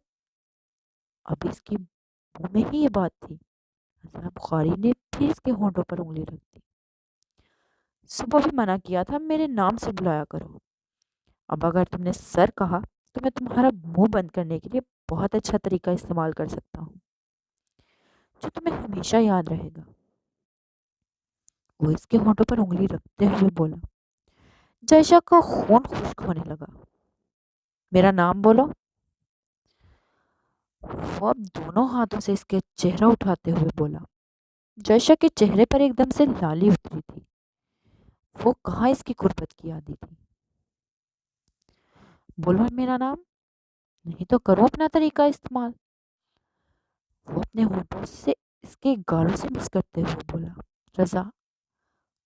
S1: اب اس کی منہ میں ہی یہ بات تھی۔ رضا بخاری نے پھر اس کے ہونٹوں پر انگلی رکھ دی۔ صبح بھی منع کیا تھا میرے نام سے بلایا کرو۔ اب اگر تم نے سر کہا تو میں تمہارا منہ بند کرنے کے لیے بہت اچھا طریقہ استعمال کر سکتا ہوں جو تمہیں ہمیشہ یاد رہے گا۔ وہ اس کے ہونٹوں پر انگلی رکھتے ہوئے بولا۔ جائشہ کا خون خشک ہونے لگا۔ میرا نام بولو۔ وہ اب دونوں ہاتھوں سے اس کے چہرہ اٹھاتے ہوئے بولا۔ جائشہ کے چہرے پر ایک دم سے لالی اتری تھی۔ وہ کہاں اس کی قربت کی عادی تھی۔ بولو میرا نام، نہیں تو کرو اپنا طریقہ استعمال۔ وہ اپنے ہونٹوں سے اس کے گالوں سے مس کرتے ہوئے بولا۔ رضا،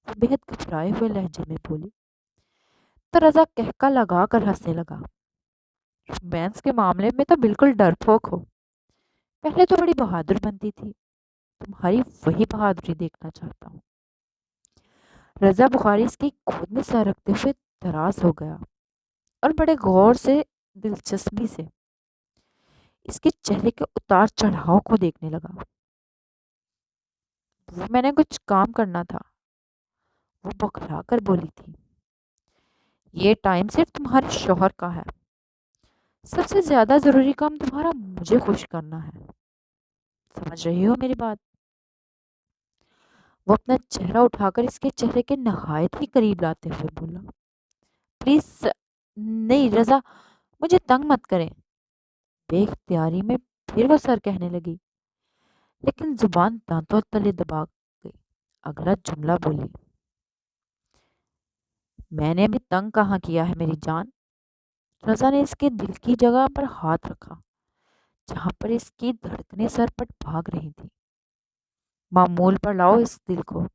S1: وہ بے حد گھبرائے ہوئے لہجے میں بولی۔ تو رضا کہکا لگا کر ہنسنے لگا۔ رومانس کے معاملے میں تو بالکل ڈرپوک ہو۔ پہلے تو بڑی بہادر بنتی تھی، تمہاری وہی بہادری دیکھنا چاہتا ہوں۔ رضا بخاری اس کی گود میں سر رکھتے ہوئے دراز ہو گیا اور بڑے غور سے دلچسپی سے اس کے چہرے کے اتار چڑھاؤ کو دیکھنے لگا۔ وہ میں نے کچھ کام کرنا تھا، وہ بکھلا کر بولی تھی۔ یہ ٹائم صرف تمہارے شوہر کا ہے، سب سے زیادہ ضروری کام تمہارا مجھے خوش کرنا ہے۔ سمجھ رہی ہو میری بات؟ وہ اپنا چہرہ اٹھا کر اس کے چہرے کے نہایت ہی قریب لاتے ہوئے بولا، پلیز نہیں رضا، مجھے تنگ مت کریں۔ بے اختیاری میں پھر وہ سر کہنے لگی، لیکن زبان دانتوں تلے دبا گئی۔ اگلا جملہ بولی، میں نے ابھی تنگ کہاں کیا ہے میری جان۔ رضا نے اس کے دل کی جگہ پر ہاتھ رکھا جہاں پر اس کی دھڑکنیں سر پر بھاگ رہی تھی۔ معمول پر لاؤ اس دل کو۔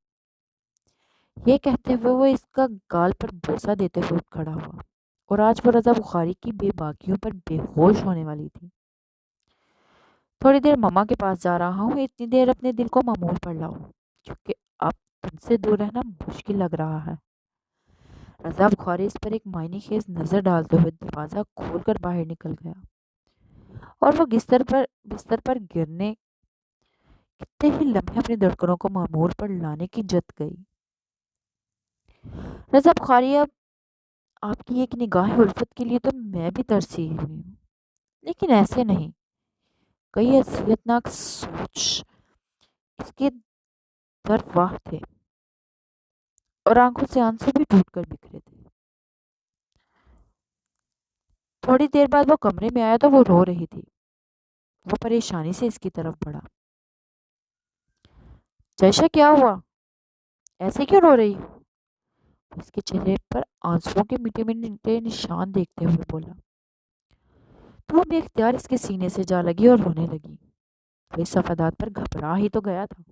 S1: یہ کہتے ہوئے وہ اس کا گال پر بوسہ دیتے ہوئے اٹھ کھڑا ہوا، اور آج وہ رضا بخاری کی بے باکیوں پر بے ہوش ہونے والی تھی۔ تھوڑی دیر مما کے پاس جا رہا ہوں، اتنی دیر اپنے دل کو معمول پر لاؤ، کیونکہ اب تم سے دور رہنا مشکل لگ رہا ہے۔ رضا بخاری اس پر ایک معنی خیز نظر ڈالتے ہوئے دروازہ کھول کر باہر نکل گیا، اور وہ بستر پر گرنے کتنے ہی لمحے اپنی دھڑکنوں کو معمول پر لانے کی جد گئی۔ رضا بخاری، اب آپ کی ایک نگاہ الفت کے لیے تو میں بھی ترسی ہوئی ہوں، لیکن ایسے نہیں۔ کئی اذیتناک سوچ اس کے در واہ تھے، اور آنکھوں سے آنسو بھی ٹوٹ کر بکھرے تھے۔ تھوڑی دیر بعد وہ کمرے میں آیا تو وہ رو رہی تھی۔ وہ پریشانی سے اس کی طرف بڑھا، جیشا کیا ہوا؟ ایسے کیوں رو رہی ہو؟ اس کے چہرے پر آنسوؤں کے میٹھے میٹھے نشان دیکھتے ہوئے بولا، تو وہ بے اختیار اس کے سینے سے جا لگی اور رونے لگی۔ وہ اس صفادات پر گھبرا ہی تو گیا تھا۔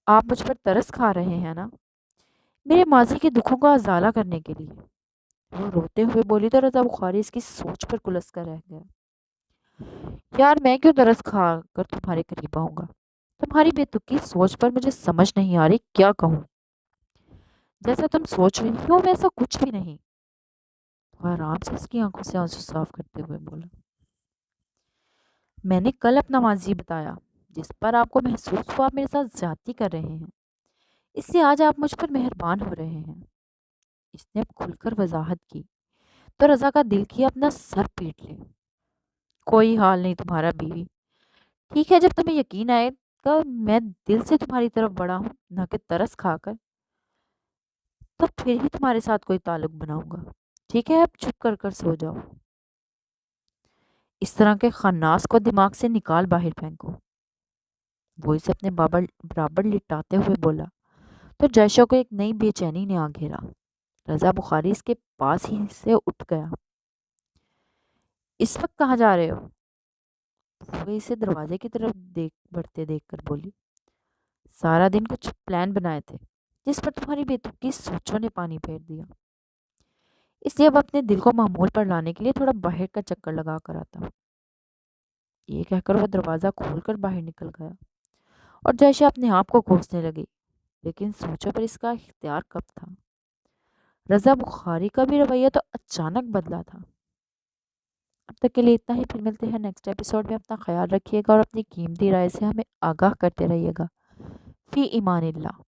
S1: آپ مجھ پر ترس کھا رہے ہیں نا، میرے ماضی کے دکھوں کا ازالہ کرنے کے لیے؟ وہ روتے ہوئے بولی تو رضا بخاری اس کی سوچ پر کلس کر رہ گیا۔ یار میں کیوں ترس کھا کر تمہارے قریب آؤں گا؟ تمہاری بے تکی سوچ پر مجھے سمجھ نہیں آ رہی کیا کہوں۔ جیسا تم سوچ رہی ہو ویسا کچھ بھی نہیں۔ وہ آرام سے اس کی آنکھوں سے آنسو صاف کرتے ہوئے بولا، میں نے کل اپنا ماضی بتایا جس پر آپ کو محسوس ہوا آپ میرے ساتھ زیادتی کر رہے ہیں، اس سے آج آپ مجھ پر مہربان ہو رہے ہیں۔ اس نے اب کھل کر وضاحت کی تو رضا کا دل کیا اپنا سر پیٹ لے۔ کوئی حال نہیں تمہارا بیوی، ٹھیک ہے جب تمہیں یقین آئے گا میں دل سے تمہاری طرف بڑا ہوں نہ کہ ترس کھا کر، تو پھر ہی تمہارے ساتھ کوئی تعلق بناؤں گا۔ ٹھیک ہے اب چپ کر کر سو جاؤ۔ اس طرح کے خناس کو دماغ سے نکال باہر پھینکو۔ وہ اسے اپنے برابر لٹاتے ہوئے بولا تو جیشا کو ایک نئی بے چینی نے آ گھیرا۔ رضا بخاری اس کے پاس ہی سے اٹھ گیا۔ اس وقت کہاں جا رہے ہو؟ وہ اسے دروازے کی طرف بڑھتے دیکھ کر بولی، سارا دن کچھ پلان بنائے تھے جس پر تمہاری بے تکی سوچوں نے پانی پھیر دیا، اس لیے اب اپنے دل کو معمول پر لانے کے لیے تھوڑا باہر کا چکر لگا کر آتا ہوں۔ یہ کہہ کر وہ دروازہ کھول کر باہر نکل گیا، اور جیشا اپنے آپ کو کوسنے لگی، لیکن سوچوں پر اس کا اختیار کب تھا؟ رضا بخاری کا بھی رویہ تو اچانک بدلا تھا۔ اب تک کے لیے اتنا ہی، پھر ملتے ہیں نیکسٹ ایپیسوڈ میں۔ اپنا خیال رکھیے گا اور اپنی قیمتی رائے سے ہمیں آگاہ کرتے رہیے گا۔ فی ایمان اللہ۔